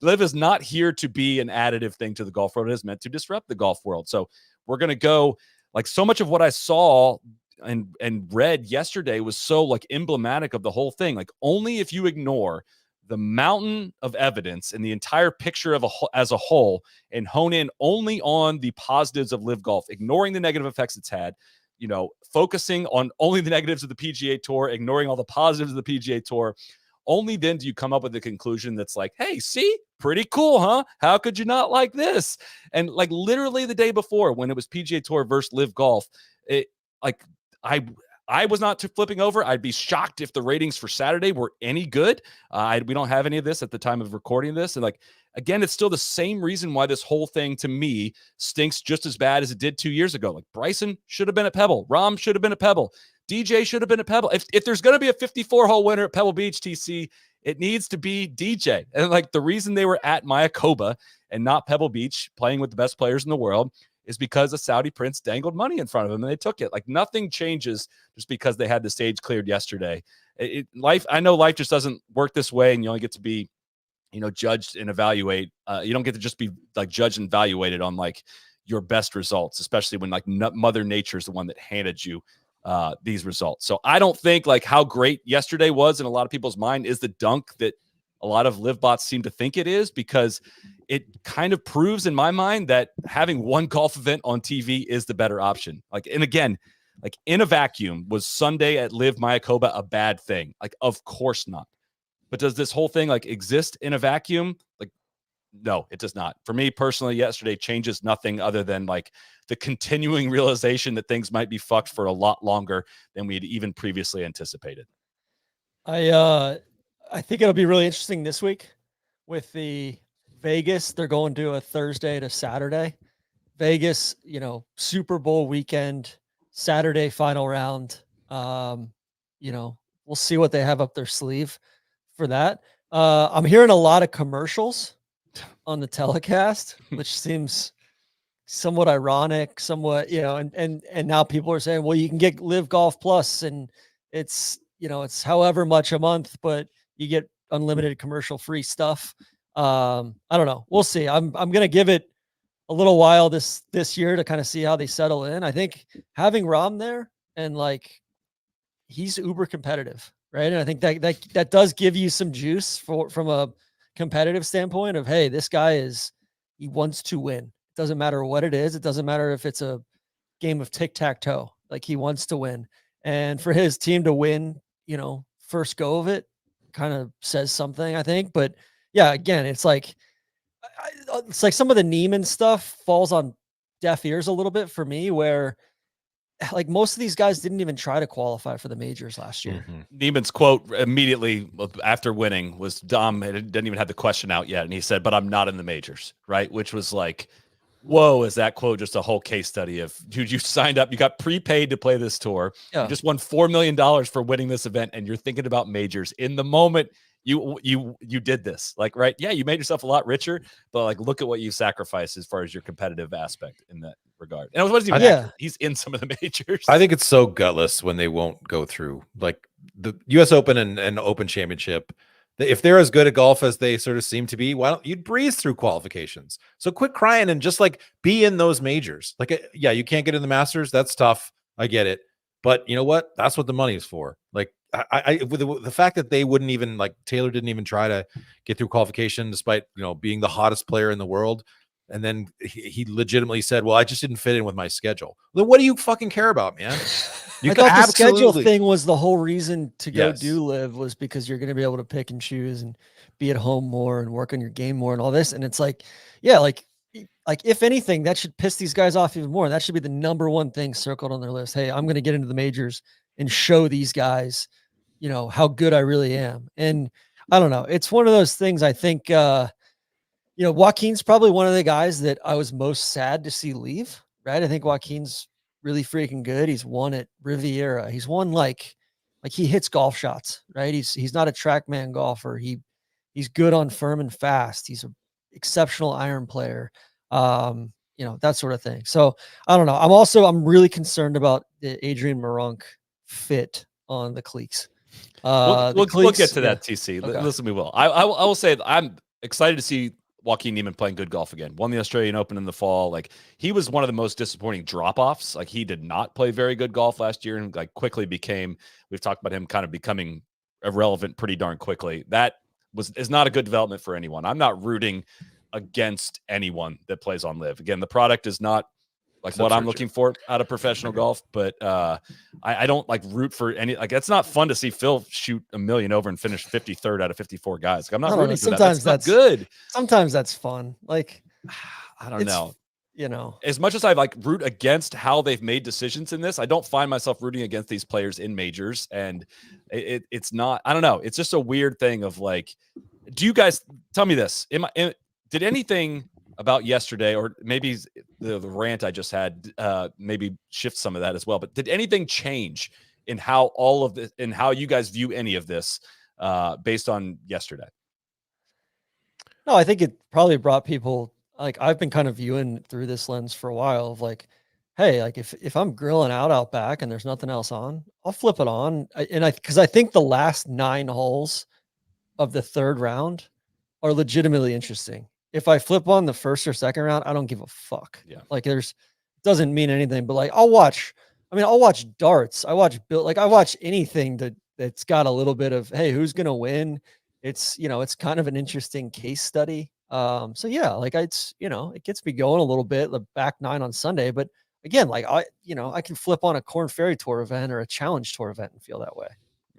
LIV is not here to be an additive thing to the golf world. It is meant to disrupt the golf world. So we're going to go, like, so much of what I saw and read yesterday was so like emblematic of the whole thing. Like, only if you ignore the mountain of evidence and the entire picture as a whole and hone in only on the positives of LIV Golf, ignoring the negative effects it's had, focusing on only the negatives of the PGA Tour, ignoring all the positives of the PGA Tour, only then do you come up with a conclusion that's like, hey, see, pretty cool, huh? How could you not like this? And like literally the day before, when it was PGA Tour versus LIV Golf, I was not flipping over. I'd be shocked if the ratings for Saturday were any good. We don't have any of this at the time of recording this. And like, again, it's still the same reason why this whole thing to me stinks just as bad as it did 2 years ago. Like, Bryson should have been at Pebble. Rahm should have been at Pebble. DJ should have been at Pebble. If there's going to be a 54-hole winner at Pebble Beach, TC, it needs to be DJ. And like, the reason they were at Mayakoba and not Pebble Beach playing with the best players in the world is because a Saudi prince dangled money in front of them and they took it. Like, nothing changes just because they had the stage cleared yesterday. I know life just doesn't work this way, and you only get to be, judged and evaluate. You don't get to just be like judged and evaluated on like your best results, especially when like Mother Nature is the one that handed you these results. So I don't think like how great yesterday was in a lot of people's mind is the dunk that a lot of LIV bots seem to think it is, because it kind of proves in my mind that having one golf event on TV is the better option. Like, and again, like in a vacuum, was Sunday at LIV Mayakoba a bad thing? Like, of course not. But does this whole thing like exist in a vacuum? Like, no, it does not. For me personally, yesterday changes nothing other than like the continuing realization that things might be fucked for a lot longer than we had even previously anticipated. I think it'll be really interesting this week with the Vegas. They're going to a Thursday to Saturday. Vegas, Super Bowl weekend, Saturday final round. We'll see what they have up their sleeve for that. I'm hearing a lot of commercials on the telecast, which seems somewhat ironic, somewhat, and now people are saying, well, you can get LIV Golf Plus and it's however much a month, but you get unlimited commercial free stuff. I don't know. We'll see. I'm going to give it a little while this year to kind of see how they settle in. I think having Rahm there and like, he's uber competitive, right? And I think that does give you some juice from a competitive standpoint of, hey, this guy he wants to win. It doesn't matter what it is. It doesn't matter if it's a game of tic-tac-toe. Like, he wants to win. And for his team to win, first go of it kind of says something, I think. But yeah, again, it's like some of the Neiman stuff falls on deaf ears a little bit for me, where like most of these guys didn't even try to qualify for the majors last year. Mm-hmm. Neiman's quote immediately after winning was, Dom didn't even have the question out yet. And he said, but I'm not in the majors, right? Which was like, whoa, is that quote just a whole case study of, dude, you signed up, you got prepaid to play this tour. Yeah. You just won $4 million for winning this event, and you're thinking about majors in the moment you did this. Like, right? Yeah, you made yourself a lot richer, but like, look at what you sacrificed as far as your competitive aspect in that regard. And it wasn't even accurate. He's in some of the majors. I think it's so gutless when they won't go through like the US Open and Open Championship. If they're as good at golf as they sort of seem to be, why don't you breeze through qualifications? So quit crying and just like be in those majors. Like, yeah, you can't get in the Masters. That's tough. I get it. But you know what? That's what the money is for. Like, with the fact that they wouldn't even, like, Taylor didn't even try to get through qualification despite, being the hottest player in the world. And then he legitimately said, well, I just didn't fit in with my schedule. Then what do you fucking care about, man? I thought the schedule thing was the whole reason to go do LIV, was because you're going to be able to pick and choose and be at home more and work on your game more and all this. And it's like, yeah, like if anything, that should piss these guys off even more. That should be the number one thing circled on their list. Hey, I'm going to get into the majors and show these guys, you know, how good I really am. And I don't know. It's one of those things. I think, you know, Joaquin's probably one of the guys that I was most sad to see leave, right? I think Joaquin's really freaking good. He's won at Riviera. He's won like he hits golf shots, right? He's not a TrackMan golfer. He's good on firm and fast. He's an exceptional iron player. You know, that sort of thing. So I don't know. I'm really concerned about the Adrian Meronk fit on the cleats. We'll get to that, TC. Okay. Listen, we will. I will say I'm excited to see Joaquin Niemann playing good golf again. Won the Australian Open in the fall. Like, he was one of the most disappointing drop-offs. Like, he did not play very good golf last year, and like quickly became, we've talked about him kind of becoming irrelevant pretty darn quickly. That is not a good development for anyone. I'm not rooting against anyone that plays on LIV. Again, the product is not like what I'm looking for out of professional golf, but I don't like root for any, like, it's not fun to see Phil shoot a million over and finish 53rd out of 54 guys. Like, I'm not rooting for that. That's not good. Sometimes that's fun. Like, I don't know. You know, as much as I like root against how they've made decisions in this, I don't find myself rooting against these players in majors. And it's not, I don't know. It's just a weird thing of like, do you guys tell me this? Did anything about yesterday, or maybe the rant I just had, maybe shift some of that as well, but did anything change in how all of this, in how you guys view any of this based on yesterday? No, I think it probably brought people, like, I've been kind of viewing through this lens for a while of like, hey, like if I'm grilling out back and there's nothing else on, I'll flip it on. Because I think the last 9 holes of the 3rd round are legitimately interesting. If I flip on the 1st or 2nd round, I don't give a fuck. Yeah. Like, doesn't mean anything, but like, I'll watch darts. I watch anything that's got a little bit of, hey, who's going to win? It's, you know, it's kind of an interesting case study. So yeah, like it's, you know, it gets me going a little bit, the back 9 on Sunday, but again, like I can flip on a Corn Ferry Tour event or a Challenge Tour event and feel that way.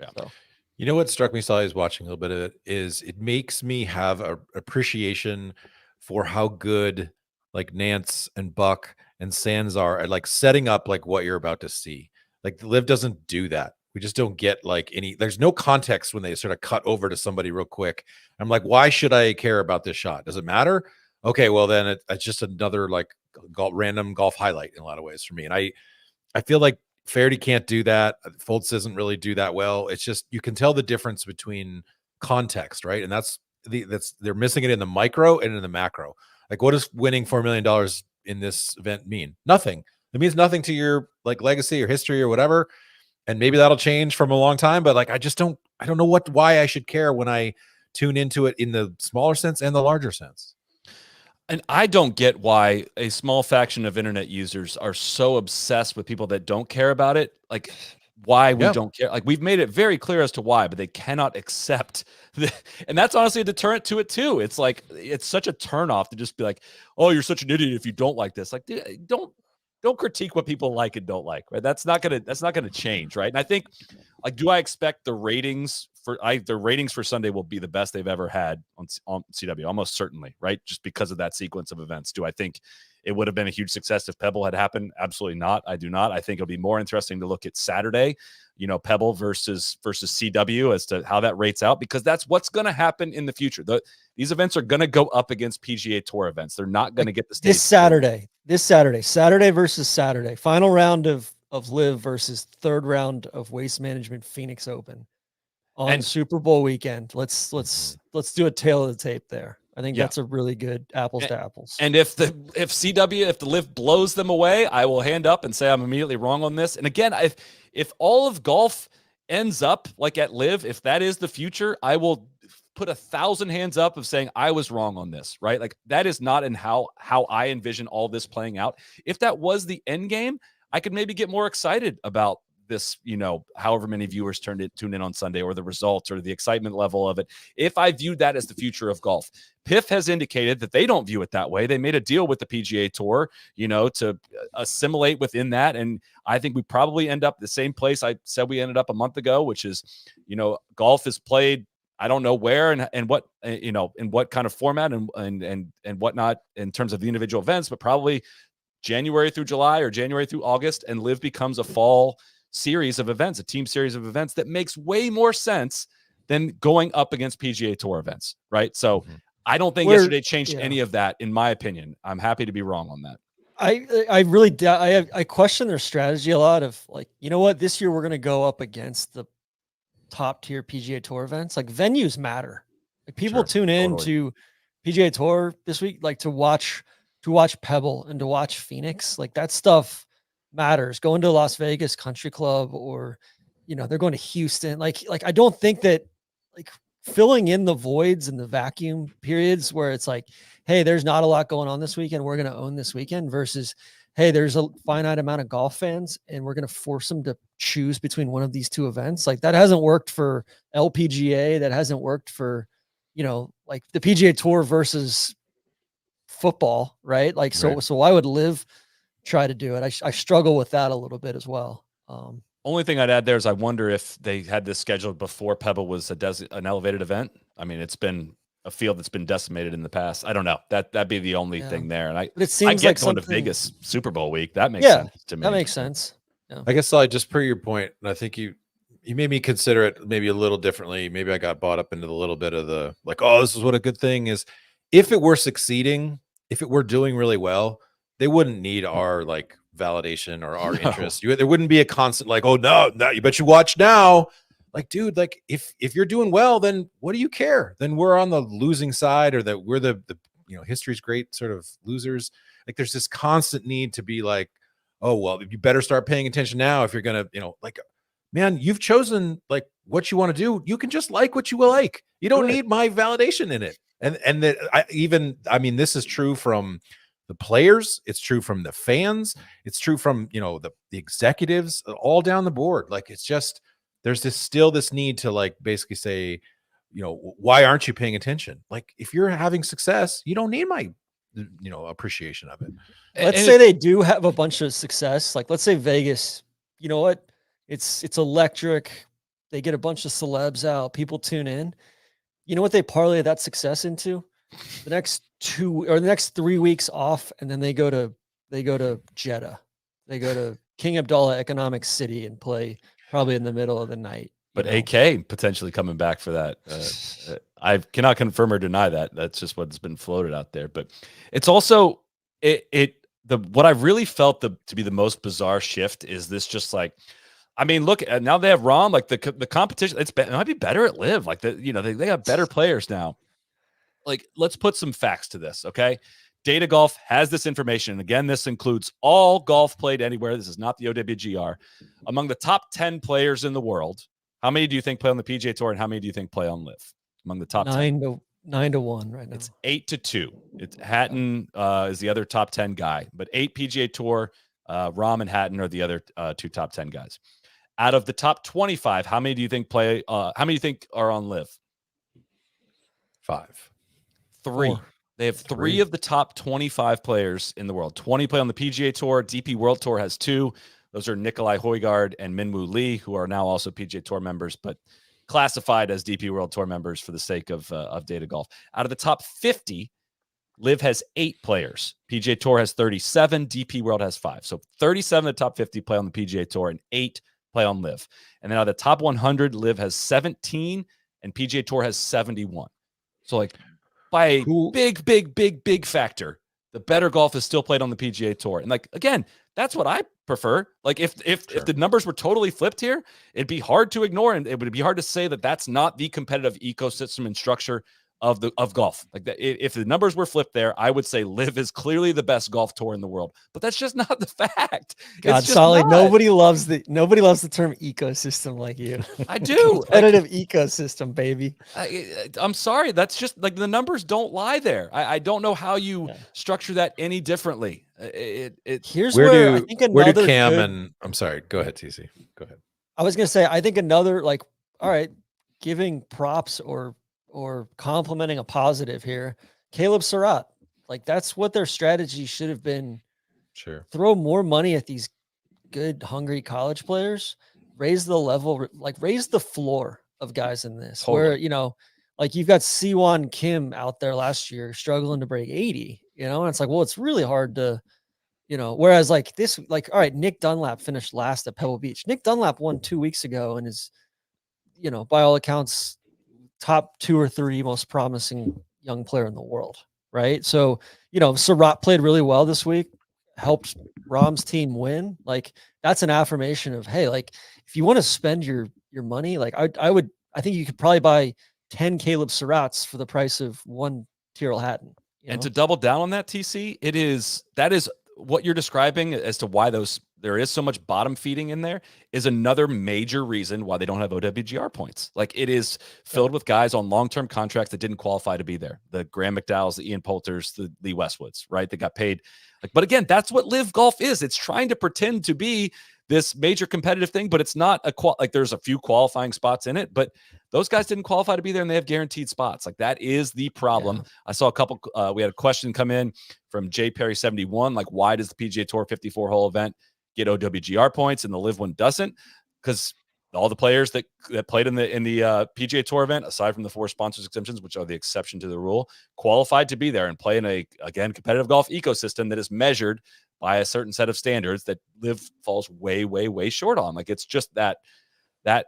Yeah. So. You know what struck me, Sally, is watching a little bit of it, is it makes me have a appreciation for how good like Nance and Buck and Sands are at like setting up like what you're about to see. Like, the LIV doesn't do that. We just don't get like there's no context when they sort of cut over to somebody real quick. I'm like, why should I care about this shot? Does it matter? Okay, well then it's just another like random golf highlight in a lot of ways for me. And I feel like Faraday can't do that. Foltz doesn't really do that well. It's just, you can tell the difference between context, right? And that's they're missing it in the micro and in the macro. Like, what does winning $4 million in this event mean? Nothing. It means nothing to your like legacy or history or whatever. And maybe that'll change from a long time, but like, I don't know why I should care when I tune into it in the smaller sense and the larger sense. And I don't get why a small faction of internet users are so obsessed with people that don't care about it. Like, why we don't care. Like, we've made it very clear as to why, but they cannot accept and that's honestly a deterrent to it too. It's like, it's such a turnoff to just be like, oh, you're such an idiot if you don't like this. Like, dude, don't critique what people like and don't like, right? That's not gonna change, right? And I think, like, do I expect the ratings for Sunday will be the best they've ever had on CW? Almost certainly, right? Just because of that sequence of events. Do I think it would have been a huge success if Pebble had happened? Absolutely not. I do not. I think it'll be more interesting to look at Saturday, you know, Pebble versus CW as to how that rates out, because that's what's going to happen in the future. These events are going to go up against PGA Tour events. They're not going to get the stage. This Saturday versus Saturday, final round of LIV versus 3rd round of Waste Management Phoenix Open on Super Bowl weekend. Let's do a tail of the tape there. I think that's a really good apples to apples. And if the LIV blows them away, I will hand up and say I'm immediately wrong on this. And again, if all of golf ends up like at LIV, if that is the future, I will put 1,000 hands up of saying I was wrong on this, right? Like, that is not in how I envision all this playing out. If that was the end game, I could maybe get more excited about this, however many viewers tune in on Sunday, or the results, or the excitement level of it, if I viewed that as the future of golf. PIF has indicated that they don't view it that way. They made a deal with the PGA Tour, to assimilate within that. And I think we probably end up the same place I said we ended up a month ago, which is, golf is played, I don't know where and what, in what kind of format and whatnot in terms of the individual events, but probably January through July or January through August, and LIV becomes a fall series of events, a team series of events that makes way more sense than going up against PGA Tour events, right? So I don't think yesterday changed any of that, in my opinion. I'm happy to be wrong on that. I really doubt. I question their strategy a lot of, like, you know what, this year we're going to go up against the top tier PGA Tour events. Like, venues matter. Like, people tune in to PGA Tour this week, like to watch Pebble and to watch Phoenix. Like, that stuff matters. Going to Las Vegas Country Club, or they're going to Houston. Like I don't think that, like, filling in the voids and the vacuum periods where it's like, hey, there's not a lot going on this weekend, we're going to own this weekend, versus, hey, there's a finite amount of golf fans and we're going to force them to choose between one of these two events. Like, that hasn't worked for LPGA. That hasn't worked for, like the PGA Tour versus football, right? Like, so why would LIV try to do it? I struggle with that a little bit as well. Only thing I'd add there is I wonder if they had this scheduled before Pebble was an elevated event. I mean, it's been a field that's been decimated in the past. I don't know. That'd be the only thing there. And but it seems I get like going to Vegas Super Bowl week. That makes sense to me. That makes sense. Yeah. I guess I just per your point, and I think you made me consider it maybe a little differently. Maybe I got bought up into the little bit of the, like, oh, this is what a good thing is. If it were succeeding, if it were doing really well, they wouldn't need our, like, validation or our interest. There wouldn't be a constant, like, oh no, you bet you watch now. Like, dude, like, if you're doing well, then what do you care? Then we're on the losing side, or that we're the history's great sort of losers. Like, there's this constant need to be like, oh, well, you better start paying attention now if you're gonna, like, man, you've chosen, like, what you want to do. You can just like what you will like. You don't need my validation in it. And that I mean, this is true from the players, it's true from the fans, it's true from the executives, all down the board. Like, it's just, there's still this need to, like, basically say, why aren't you paying attention? Like, if you're having success, you don't need my appreciation of it. Let's say they do have a bunch of success. Like, let's say Vegas, you know what, it's electric, they get a bunch of celebs out, people tune in. You know what they parlay that success into? The next 2 or the next 3 weeks off, and then they go to Jeddah, they go to King Abdullah Economic City and play probably in the middle of the night. But AK potentially coming back for that. I cannot confirm or deny that. That's just what's been floated out there. But it's also what I really felt to be the most bizarre shift is this, just like, I mean, look, now they have Rahm, like the competition. It might be better at LIV. Like, they have better players now. Like, let's put some facts to this, okay? Data Golf has this information. And again, this includes all golf played anywhere. This is not the OWGR. Among the top 10 players in the world, how many do you think play on the PGA Tour, and how many do you think play on LIV? Among the top 10. 9 to 1 right now. It's 8 to 2. It's Hatton is the other top 10 guy, but 8 PGA Tour, Rahm and Hatton are the other 2 top 10 guys. Out of the top 25, how many do you think play? How many do you think are on LIV? 5. 3. 4. They have 3 of the top 25 players in the world. 20 play on the PGA Tour. DP World Tour has 2. Those are Nikolai Højgaard and Minwoo Lee, who are now also PGA Tour members, but classified as DP World Tour members for the sake of Data Golf. Out of the top 50, LIV has 8 players. PGA Tour has 37. DP World has 5. So 37 of the top 50 play on the PGA Tour, and 8 play on LIV. And then out of the top 100, LIV has 17, and PGA Tour has 71. So, like, by a big factor, the better golf is still played on the PGA Tour. And, like, again, that's what I prefer. Like, if the numbers were totally flipped here, it'd be hard to ignore, and it would be hard to say that that's not the competitive ecosystem and structure of golf. Like if the numbers were flipped there, I would say LIV is clearly the best golf tour in the world. But that's just not the fact. God, Solly, nobody loves the term ecosystem like you. I do. Competitive ecosystem, baby. I'm sorry. That's just like the numbers don't lie there. I don't know how you structure that any differently. Here's where I think where do Cam and I'm sorry. Go ahead, TC. Go ahead. I was gonna say I think another all right, giving props or complimenting a positive here. Caleb Surratt, that's what their strategy should have been. Sure. Throw more money at these good, hungry college players, raise the level, raise the floor of guys in this. Totally. Where, you've got Siwon Kim out there last year struggling to break 80, and it's it's really hard to, whereas all right, Nick Dunlap finished last at Pebble Beach. Nick Dunlap won 2 weeks ago and is, by all accounts, top 2 or 3 most promising young player in the world. Right. So, Surratt played really well this week, helped Rahm's team win. That's an affirmation of, hey, if you want to spend your money, I think you could probably buy 10 Caleb Surratts for the price of 1 Tyrrell Hatton. And to double down on that, TC, that is what you're describing as to why there is so much bottom feeding in there is another major reason why they don't have OWGR points. It is filled with guys on long-term contracts that didn't qualify to be there. The Graham McDowells, the Ian Poulters, the Lee Westwoods, right? They got paid. But again, that's what LIV Golf is. It's trying to pretend to be this major competitive thing, but it's not there's a few qualifying spots in it, but those guys didn't qualify to be there and they have guaranteed spots. That is the problem. Yeah. I saw a couple, we had a question come in from J Perry 71. Why does the PGA Tour 54 hole event get OWGR points and the LIV one doesn't? Because all the players that played in the PGA Tour event, aside from the 4 sponsors exemptions, which are the exception to the rule, qualified to be there and play in a, again, competitive golf ecosystem that is measured by a certain set of standards that LIV falls way, way, way short on. It's just that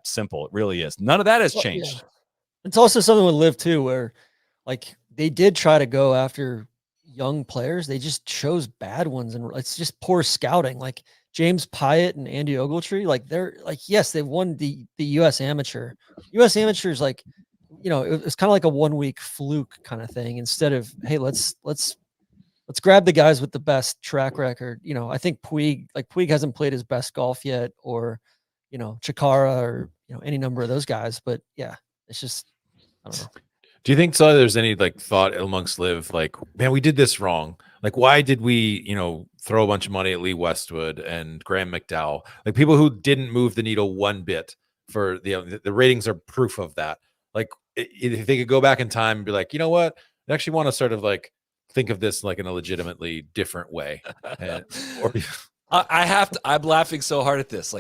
simple. It really is. None of that has changed. Yeah. It's also something with LIV too, where they did try to go after young players. They just chose bad ones, and it's just poor scouting. James Pyatt and Andy Ogletree, they're yes, they won the U.S. Amateur. U.S. Amateur is it's kind of like a 1 week fluke kind of thing. Instead of, hey, let's grab the guys with the best track record. I think Puig hasn't played his best golf yet, or Chikara, or any number of those guys. But yeah, it's just, I don't know. Do you think there's any thought amongst LIV, man, we did this wrong? Why did we, throw a bunch of money at Lee Westwood and Graham McDowell? People who didn't move the needle one bit for the ratings are proof of that. If they could go back in time and be you know what? I actually want to sort of think of this in a legitimately different way. I'm laughing so hard at this.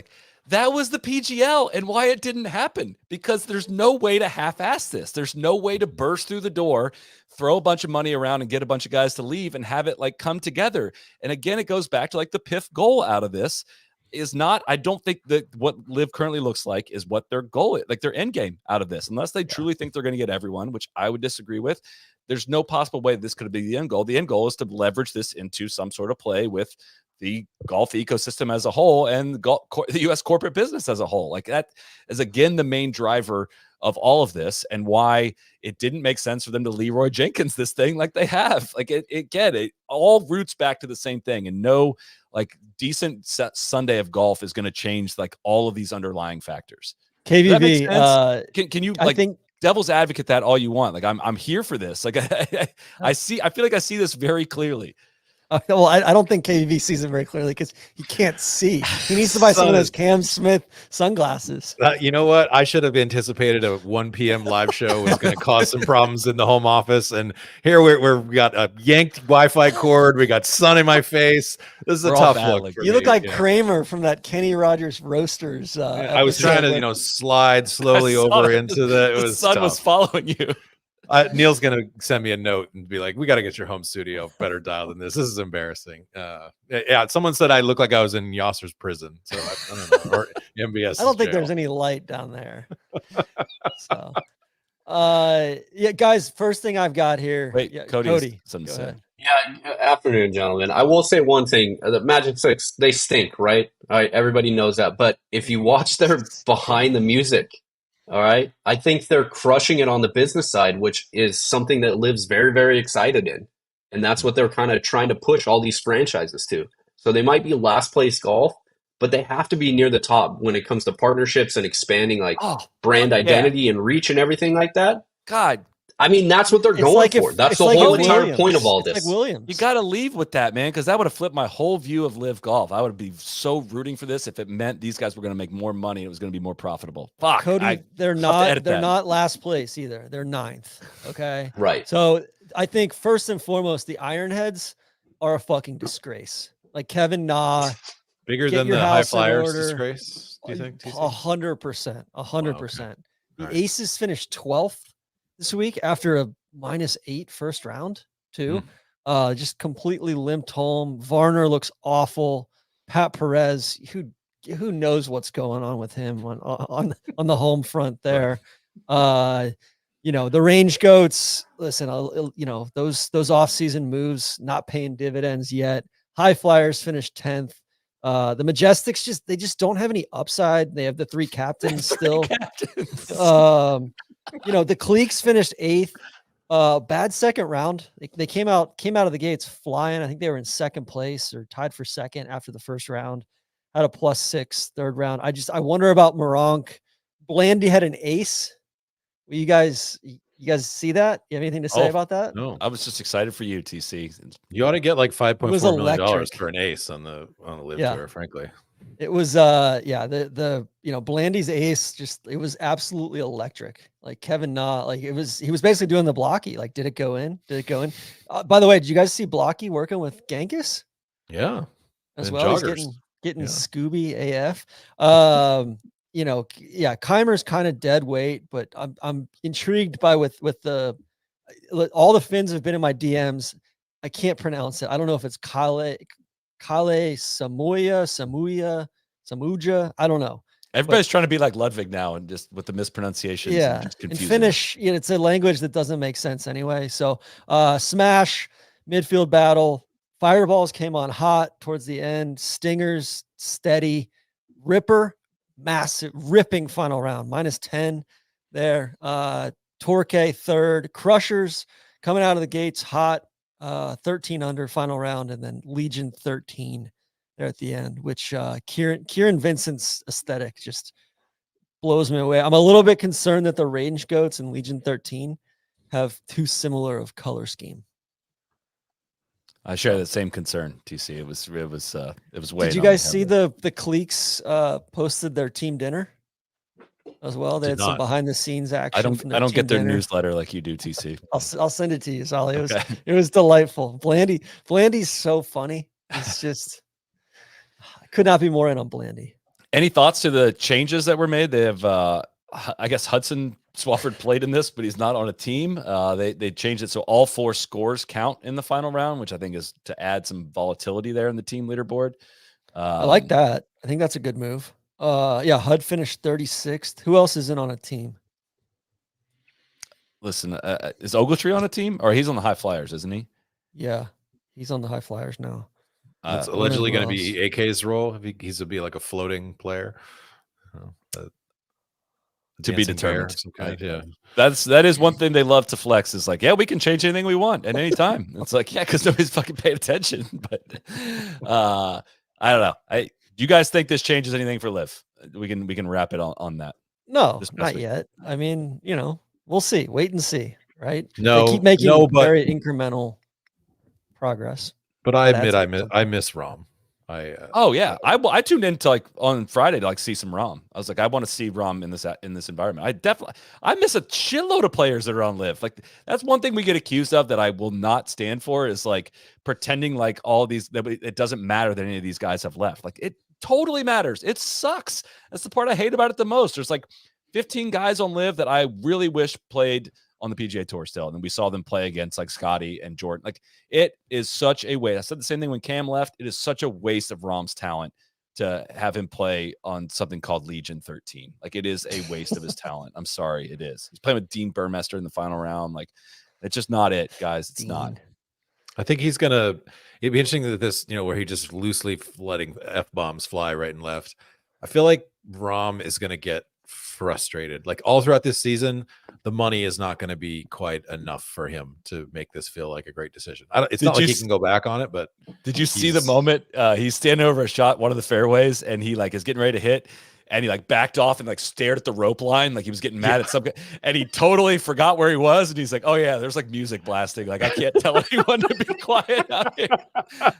That was the PGL and why it didn't happen, because there's no way to half-ass this. There's no way to burst through the door, throw a bunch of money around and get a bunch of guys to leave and have it come together. And again, it goes back to the PIF goal out of this is not, I don't think that what LIV currently looks like is what their goal is, their end game out of this, unless they truly think they're going to get everyone, which I would disagree with. There's no possible way this could be the end goal. The end goal is to leverage this into some sort of play with the golf ecosystem as a whole and the U.S. corporate business as a whole. That is, again, the main driver of all of this, and why it didn't make sense for them to Leroy Jenkins this thing they have. It all roots back to the same thing, and no decent Sunday of golf is going to change all of these underlying factors. KVB, can you I think devil's advocate that all you want? I'm here for this. I feel like I see this very clearly. Well, I don't think KVB sees it very clearly because he can't see. He needs to buy some of those Cam Smith sunglasses. You know what? I should have anticipated a 1 p.m. live show was going to cause some problems in the home office. And here we got a yanked Wi-Fi cord. We got sun in my face. This is a tough look. You look like Kramer from that Kenny Rogers Roasters. I was trying to, slide slowly over into the sun tough. Was following you. Neil's gonna send me a note and be we got to get your home studio better dialed than this. This is embarrassing. Yeah, someone said I look like I was in Yosser's prison, so I don't know, or MBS. I don't think there's any light down there. So, yeah, guys. First thing I've got here. Wait, yeah, Cody. Something to say. Yeah, afternoon, gentlemen. I will say one thing: the Magic Six, they stink, right? All right, everybody knows that. But if you watch their behind the music, All right. I think they're crushing it on the business side, which is something that LIV's very, very excited in. And that's what they're kind of trying to push all these franchises to. So they might be last place golf, but they have to be near the top when it comes to partnerships and expanding like brand identity and reach and everything like that. God, I mean, that's what they're It's going like for. if- That's it's the like whole if entire Williams- point of all it's this. like Williams. you got to leave with that, man, because that would have flipped my whole view of LIV Golf. I would be so rooting for this if it meant these guys were going to make more money and it was going to be more profitable. Fuck, Cody, they're I'll have to edit not. They're that. not last place either. They're 9th. Okay. Right. So I think first and foremost, the Ironheads are a fucking disgrace. Like Kevin Na, Bigger Get than your the High house in Flyers order. disgrace, do you think? TC? 100%. 100%. All The right. Aces finished 12th this week after a -8 first round too. Just completely limped home. Varner looks awful. Pat Perez, who knows what's going on with him on the home front there. You know, the range goats, listen, you know, those off-season moves not paying dividends yet. High Flyers finished 10th. The Majestics they just don't have any upside. They have the 3 captains still. You know, the Cleeks finished 8th. Bad second round. They came out of the gates flying. I think they were in second place or tied for second after the first round. Had a +6 third round. I wonder about Moronk. Blandy had an ace. Will you guys see that? You have anything to say about that? No, I was just excited for you, TC. you ought to get like was $5.4 million electric. for an ace on the LIV Yeah. tour, frankly. It was the you know, Blandy's ace it was absolutely electric. Like Kevin Na, like he was basically doing the blocky. Like, did it go in? By the way, did you guys see Blocky working with Genghis Yeah. as And well? He's joggers. getting Yeah. Scooby AF. You know, yeah, Keimer's kind of dead weight, but I'm intrigued by with the all the Finns have been in my DMs. I can't pronounce it. I don't know if it's Kale Samuja. I don't know. Everybody's trying to be like Ludvig now, and just with the mispronunciations. Yeah, just in confusing Finnish, it's a language that doesn't make sense anyway. So, smash, midfield battle, fireballs came on hot towards the end. Stingers steady, ripper, massive ripping final round -10 there. Torque third, crushers coming out of the gates hot. 13 under final round, and then Legion 13 there at the end, which Kieran Vincent's aesthetic just blows me away. I'm a little bit concerned that the range goats and Legion 13 have too similar of color scheme. I share the same concern, TC. It was way. Did you guys see the Cleeks posted their team dinner as well? They Did had some not. behind the scenes action. I don't get their dinner. newsletter like you do, TC. I'll send it to you, Solly. Okay. It was delightful. Blandy's so funny. It's just I could not be more in on Blandy. Any thoughts to the changes that were made? They have, I guess Hudson Swafford played in this, but he's not on a team. They changed it so all 4 scores count in the final round, which I think is to add some volatility there in the team leaderboard. I like that. I think that's a good move. Yeah, Hud finished 36th. Who else is in on a team? Listen, is Ogletree on a team, or he's on the High Flyers, isn't he? Yeah, he's on the High Flyers now. That's who allegedly going to else? be AK's role. He's to be like a floating player. To be Dancing bear determined. of some kind, yeah. That is one thing they love to flex. Is like, yeah, we can change anything we want at any time. It's like, yeah, because nobody's fucking paying attention. But I don't know. Do you guys think this changes anything for LIV? We can wrap it on that. No, This past not week. yet. I mean, you know, we'll see. Wait and see, right? No, they keep making no, but- very incremental progress. But I That's admit I miss Rom. Oh yeah, I tuned in to like on Friday to like see some Rom. I was like, I want to see Rom in this environment. I miss a shitload of players that are on LIV. Like that's one thing we get accused of that I will not stand for is like pretending like all these that it doesn't matter that any of these guys have left. Like it totally matters. It sucks. That's the part I hate about it the most. There's like 15 guys on LIV that I really wish played on the PGA Tour still. And then we saw them play against like Scotty and Jordan. Like it is such a waste. I said the same thing when Cam left. It is such a waste of Rom's talent to have him play on something called Legion 13. Like it is a waste of his talent. I'm sorry. It is. He's playing with Dean Burmester in the final round. Like it's just not it, guys. It's not. I think it'd be interesting that this, where he just loosely letting F-bombs fly right and left. I feel like Rom is going to get frustrated. Like all throughout this season, the money is not going to be quite enough for him to make this feel like a great decision. It's not like he can go back on it, but did you see the moment he's standing over a shot, one of the fairways, and he like is getting ready to hit, and he like backed off and like stared at the rope line like he was getting mad at something, and he totally forgot where he was, and he's like, oh yeah, there's like music blasting, like I can't tell anyone to be quiet out here.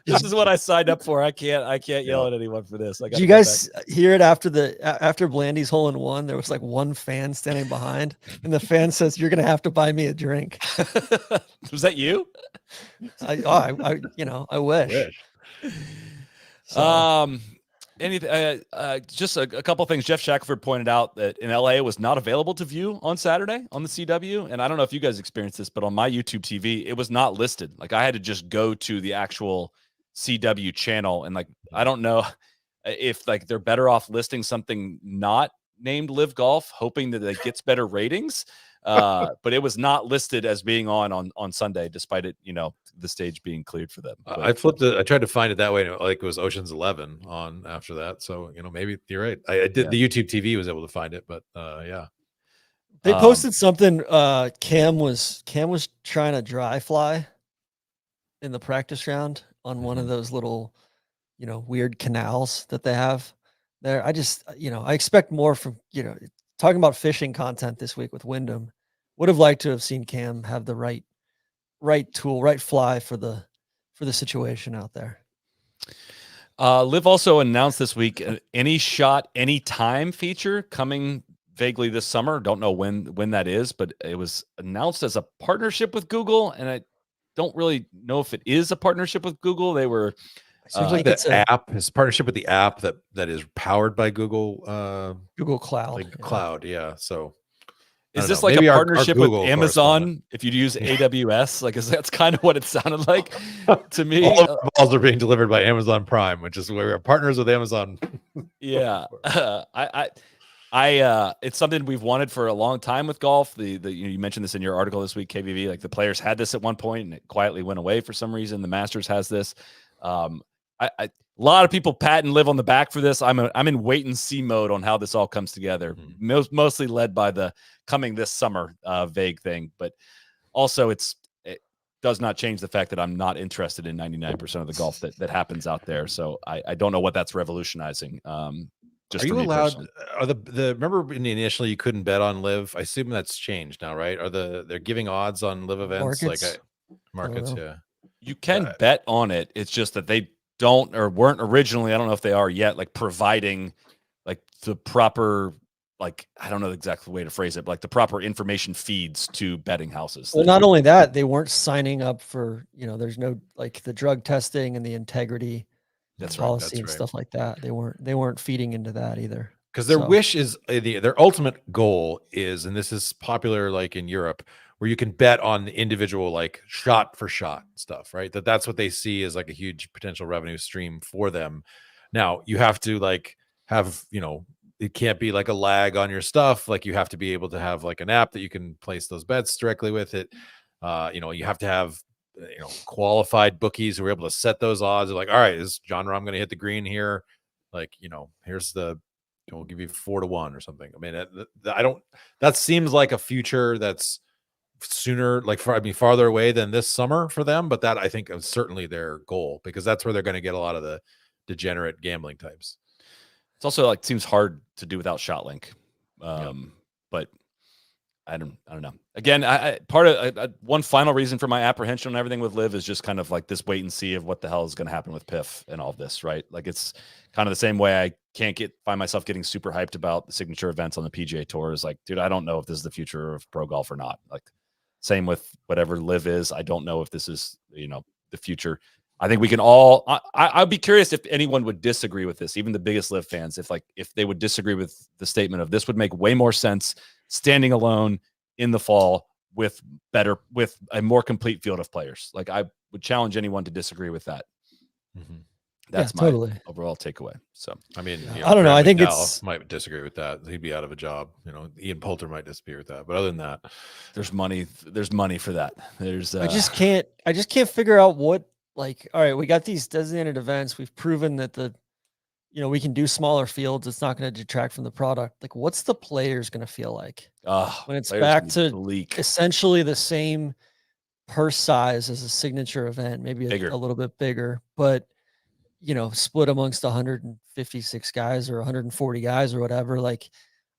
This is what I signed up for. I can't yell at anyone for this. Did you guys hear it after Blandy's hole in one? There was like one fan standing behind, and the fan says, "You're gonna have to buy me a drink." Was that you? I wish. So. Just a couple things. Jeff Shackelford pointed out that in LA it was not available to view on Saturday on the CW. And I don't know if you guys experienced this, but on my YouTube TV, it was not listed. Like I had to just go to the actual CW channel. And like, I don't know if like they're better off listing something not named LIV Golf, hoping that it gets better ratings. But it was not listed as being on Sunday, despite it, the stage being cleared for them. But, I flipped it. I tried to find it that way. Like it was Ocean's 11 on after that. So, maybe you're right. I did the YouTube TV was able to find it, but yeah. They posted something. Cam was trying to dry fly in the practice round on one of those little, weird canals that they have there. I just, I expect more from, talking about fishing content this week with Wyndham. Would have liked to have seen Cam have the right tool, right fly for the situation out there. LIV also announced this week any shot, any time feature coming vaguely this summer. Don't know when that is, but it was announced as a partnership with Google, and I don't really know if it is a partnership with Google. They were seems like the app is partnership with the app that is powered by Google Cloud. Cloud, yeah. So is this like maybe a partnership with Amazon? If you use AWS, like that's kind of what it sounded like to me. All of the balls are being delivered by Amazon Prime, which is where we're partners with Amazon. Yeah, it's something we've wanted for a long time with golf. You mentioned this in your article this week, KVV. Like the players had this at one point, and it quietly went away for some reason. The Masters has this. A lot of people pat and LIV on the back for this. I'm in wait and see mode on how this all comes together. Mostly led by the coming this summer vague thing, but also it does not change the fact that I'm not interested in 99% of the golf that happens out there. So I don't know what that's revolutionizing. Just are you allowed? Are remember initially you couldn't bet on LIV? I assume that's changed now, right? They're giving odds on LIV events markets? Yeah, you can bet on it. It's just that they don't or weren't originally. I don't know if they are yet. Like providing like the proper. Like, I don't know the exact way to phrase it, but like the proper information feeds to betting houses. Well, not only that, they weren't signing up for, there's no like the drug testing and the integrity policy and stuff like that. They weren't feeding into that either. Because their wish is their ultimate goal is, and this is popular like in Europe, where you can bet on the individual like shot for shot stuff, right? That's what they see as like a huge potential revenue stream for them. Now you have to like have, it can't be like a lag on your stuff. Like you have to be able to have like an app that you can place those bets directly with it. You have to have, qualified bookies who are able to set those odds. They're like, all right, this genre, I'm going to hit the green here. Like, here's we'll give you 4-1 or something. I mean, that seems like a future that's sooner, like farther away than this summer for them. But that I think is certainly their goal, because that's where they're going to get a lot of the degenerate gambling types. It's also like seems hard to do without ShotLink, but I don't know. Again, part of one final reason for my apprehension on everything with LIV is just kind of like this wait and see of what the hell is going to happen with PIF and all of this, right? Like it's kind of the same way I can't find myself getting super hyped about the signature events on the PGA Tour. Is like, dude, I don't know if this is the future of pro golf or not. Like same with whatever LIV is. I don't know if this is the future. I think we can all. I'd be curious if anyone would disagree with this, even the biggest LIV fans. If they would disagree with the statement of this would make way more sense standing alone in the fall with a more complete field of players. Like I would challenge anyone to disagree with that. Mm-hmm. That's my overall takeaway. So I mean, I don't know. I think might disagree with that. He'd be out of a job. Ian Poulter might disagree with that. But other than that, there's money. There's money for that. I just can't figure out what. Like, all right, we got these designated events. We've proven that the we can do smaller fields. It's not going to detract from the product. Like, what's the players going to feel like when it's back to bleak. essentially the same purse size as a signature event, maybe a little bit bigger, but split amongst 156 guys or 140 guys or whatever. Like,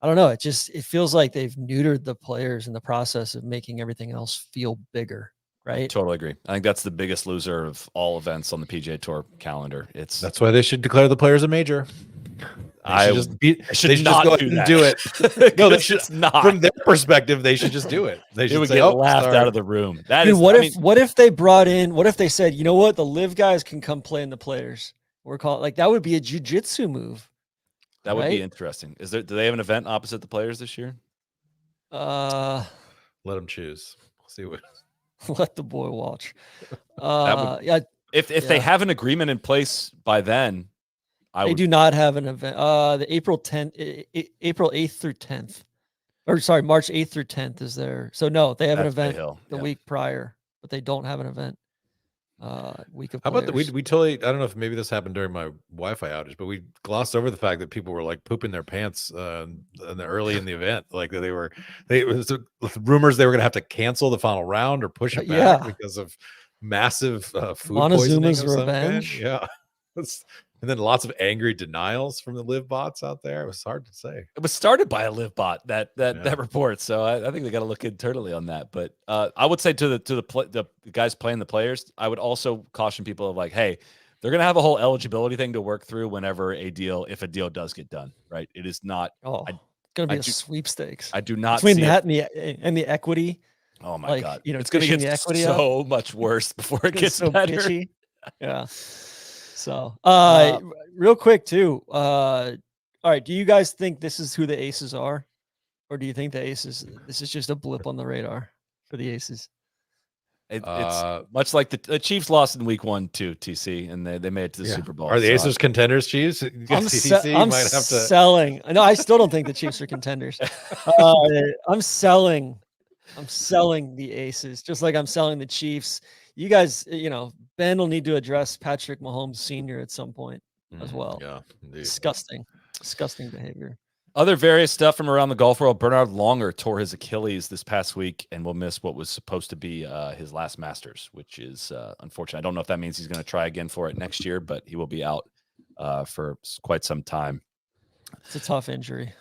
I don't know. It feels like they've neutered the players in the process of making everything else feel bigger. Right. Totally agree. I think that's the biggest loser of all events on the PGA Tour calendar. That's why they should declare the players a major. They should not go ahead and do it. No, they should not. From their perspective, they should just do it. They should get laughed out of the room. What if they brought in? What if they said, you know what, the LIV guys can come play in the players? We're called like that would be a jiu-jitsu move. That would be interesting. Do they have an event opposite the players this year? Let them choose. We'll see what. Let the boy watch. If they have an agreement in place by then, they do not have an event. The April 8th through 10th, or sorry, March 8th through 10th is there. So no, they have an event the week prior, but they don't have an event. Week of. How about we totally? I don't know if maybe this happened during my Wi-Fi outage, but we glossed over the fact that people were like pooping their pants early in the event. Like it was rumors they were going to have to cancel the final round or push it back because of massive food Montezuma's poisoning. Revenge. Yeah. And then lots of angry denials from the LIV bots out there. It was hard to say. It was started by a LIV bot that report, so I think they got to look internally on that. But I would say to the guys playing the players, I would also caution people of like, hey, they're going to have a whole eligibility thing to work through if a deal does get done, right? It is not. It's going to be a sweepstakes. I do not between see that and the equity. Oh my God! It's going to get so much worse before it gets so better. Pitchy. Yeah. So, real quick too. All right. Do you guys think this is who the Aces are, or do you think this is just a blip on the radar for the Aces? It's much like the Chiefs lost in week 1 too, TC, and they made it to the Super Bowl. Are the Aces contenders, Chiefs? I'm selling. No, I still don't think the Chiefs are contenders. I'm selling the Aces, just like I'm selling the Chiefs. You guys, Ben will need to address Patrick Mahomes Sr. at some point as well. Yeah, indeed. Disgusting behavior. Other various stuff from around the golf world. Bernard Longer tore his Achilles this past week and will miss what was supposed to be his last Masters, which is unfortunate. I don't know if that means he's going to try again for it next year, but he will be out for quite some time. It's a tough injury.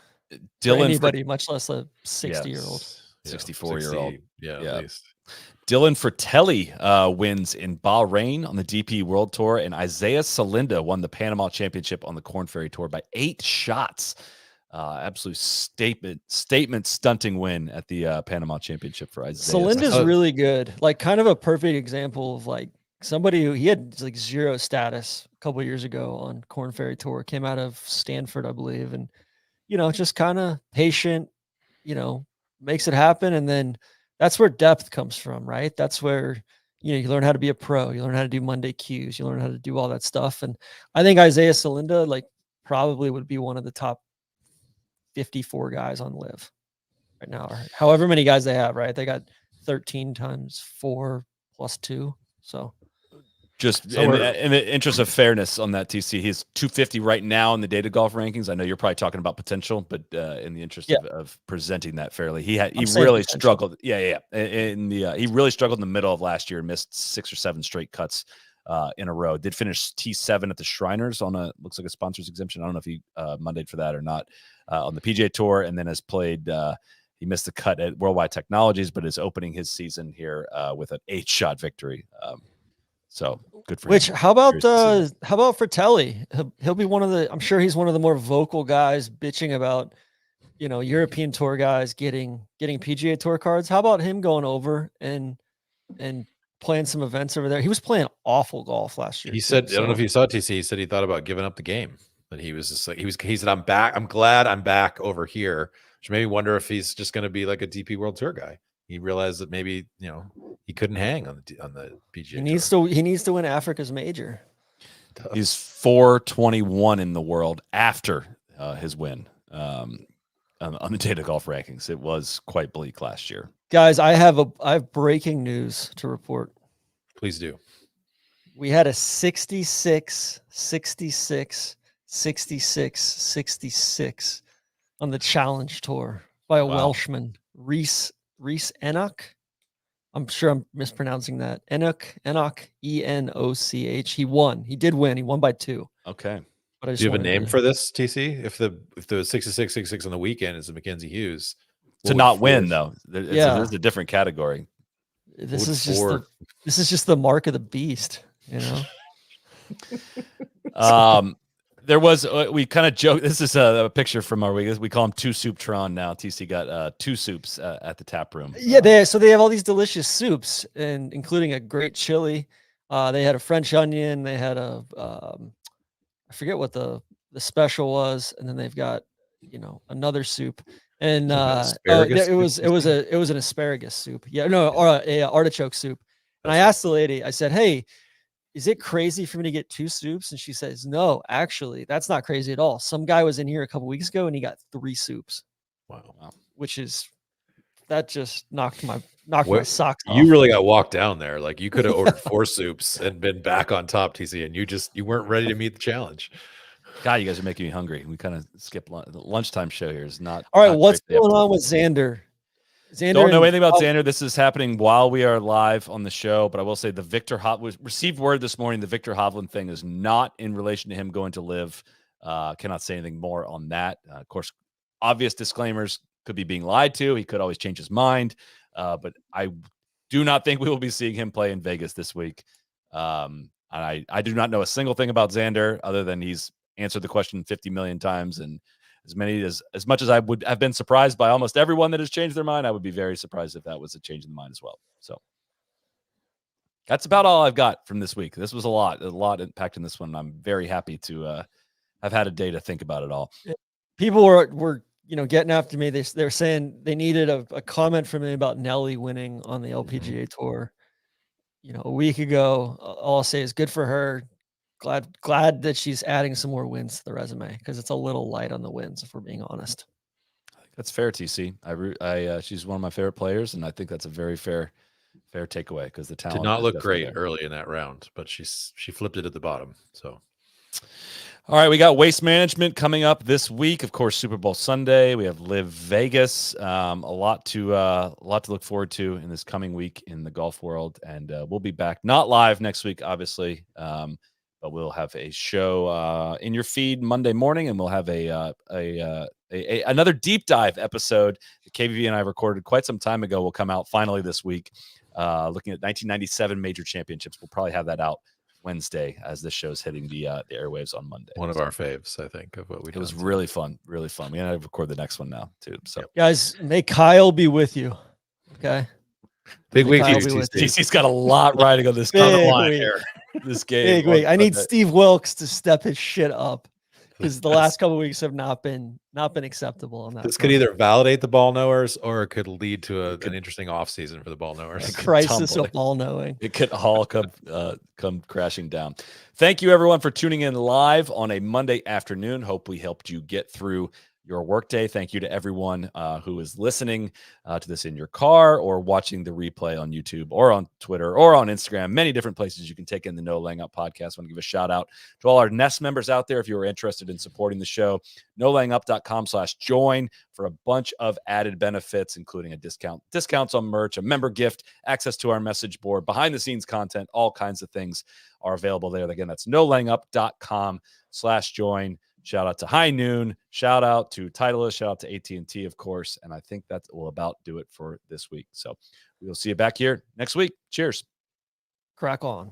Dylan, for anybody, much less a 60-year-old. 64-year-old. Yeah, at least. Dylan Fratelli wins in Bahrain on the DP World Tour, and Isaiah Salinda won the Panama Championship on the Korn Ferry Tour by 8 shots. Absolute statement stunting win at the Panama Championship for Isaiah. Salinda's really good. Like, kind of a perfect example of like somebody who he had like 0 status a couple of years ago on Korn Ferry Tour, came out of Stanford, I believe, and just kind of patient, makes it happen, and then that's where depth comes from, right? That's where, you learn how to be a pro. You learn how to do Monday cues. You learn how to do all that stuff. And I think Isaiah Salinda, like, probably would be one of the top 54 guys on LIV right now, or however many guys they have, right? They got 13 times 4 plus 2. So just in the interest of fairness on that, TC, he's 250 right now in the data golf rankings. I know you're probably talking about potential, but in the interest of presenting that fairly, he really struggled. He really struggled in the middle of last year, missed 6 or 7 straight cuts in a row. Did finish T7 at the Shriners on looks like a sponsor's exemption. I don't know if he Monday'd for that or not on the PGA Tour, and then has played. He missed the cut at Worldwide Technologies, but is opening his season here with an 8-shot victory. So good for him. How about Fratelli? He'll be one of the. I'm sure he's one of the more vocal guys bitching about, European Tour guys getting PGA Tour cards. How about him going over and playing some events over there? He was playing awful golf last year. He said, I don't know if you saw TC. He said he thought about giving up the game. That he was just like he said, I'm back. I'm glad I'm back over here. Which made me wonder if he's just going to be like a DP World Tour guy. He realized that maybe he couldn't hang on the PGA. He needs to win Africa's major. Tough. He's 421 in the world after his win on the data golf rankings. It was quite bleak last year. Guys, I have breaking news to report. Please do. We had a 66 66 on the Challenge Tour by a Welshman, Rhys Enoch. I'm sure I'm mispronouncing that. Enoch, Enoch. He won. He did win. He won by 2. Okay. But I just Do you have a wanted name to- for this, TC? If the 66 on the weekend is the Mackenzie Hughes, To not win though. It's a different category. This is just the mark of the beast, you know. There was we kind of joke. This is a picture from our week. We call him Two Soup Tron now. TC got 2 soups at the tap room. Yeah, they have all these delicious soups, and including a great chili. They had a French onion. They had a I forget what the special was, and then they've got another soup. And it was an asparagus soup. Yeah, no, or a artichoke soup. And I asked the lady, I said, "Hey, is it crazy for me to get 2 soups?" And she says, "No, actually, that's not crazy at all. Some guy was in here a couple weeks ago and he got 3 soups." Wow. Which is that just knocked my socks off. You really got walked down there. Like you could have ordered 4 soups and been back on top, TC, and you weren't ready to meet the challenge. God, you guys are making me hungry. We kind of skipped the lunchtime show here. Is not all right. not What's great. going on with Xander? Don't know anything about Xander. This is happening while we are live on the show, but I will say the Victor Hovland received word this morning. The Victor Hovland thing is not in relation to him going to LIV. Cannot say anything more on that. Of course, obvious disclaimers, could be being lied to. He could always change his mind, but I do not think we will be seeing him play in Vegas this week. I do not know a single thing about Xander other than he's answered the question 50 million times, and as much as I would have been surprised by almost everyone that has changed their mind, I would be very surprised if that was a change in the mind as well. So that's about all I've got from this week. This was a lot impact in this one. I'm very happy to have had a day to think about it all. People were getting after me. They're saying they needed a comment from me about Nelly winning on the LPGA Tour. A week ago. All I'll say is good for her. Glad that she's adding some more wins to the resume, because it's a little light on the wins, if we're being honest. I think that's fair, TC. She's one of my favorite players, and I think that's a very fair takeaway, because the talent did not look great there early in that round, but she flipped it at the bottom. So, all right, we got Waste Management coming up this week. Of course, Super Bowl Sunday. We have LIV Vegas. A lot to look forward to in this coming week in the golf world, and we'll be back not live next week, obviously. But we'll have a show in your feed Monday morning, and we'll have another deep dive episode that KVV and I recorded quite some time ago will come out finally this week, looking at 1997 major championships. We'll probably have that out Wednesday as this show's hitting the airwaves on Monday. One of our faves, I think, of what we. It was really fun, really fun. We gotta record the next one now too. So, guys, may Kyle be with you. Okay. Big week. TC's got a lot riding on this line here. This game. Big week. I need Steve Wilkes to step his shit up, because the last couple of weeks have not been acceptable on that. This could either validate the ball knowers, or it could lead to an interesting off season for the ball knowers. A crisis of ball knowing. It could all come crashing down. Thank you, everyone, for tuning in live on a Monday afternoon. Hope we helped you get through your workday. Thank you to everyone who is listening to this in your car or watching the replay on YouTube or on Twitter or on Instagram. Many different places you can take in the No Laying Up podcast. I want to give a shout out to all our Nest members out there. If you are interested in supporting the show, nolayingup.com/join for a bunch of added benefits, including discounts on merch, a member gift, access to our message board, behind the scenes content, all kinds of things are available there. Again, that's nolayingup.com/join. Shout out to High Noon. Shout out to Titleist. Shout out to AT&T, of course. And I think that will about do it for this week. So we will see you back here next week. Cheers. Crack on.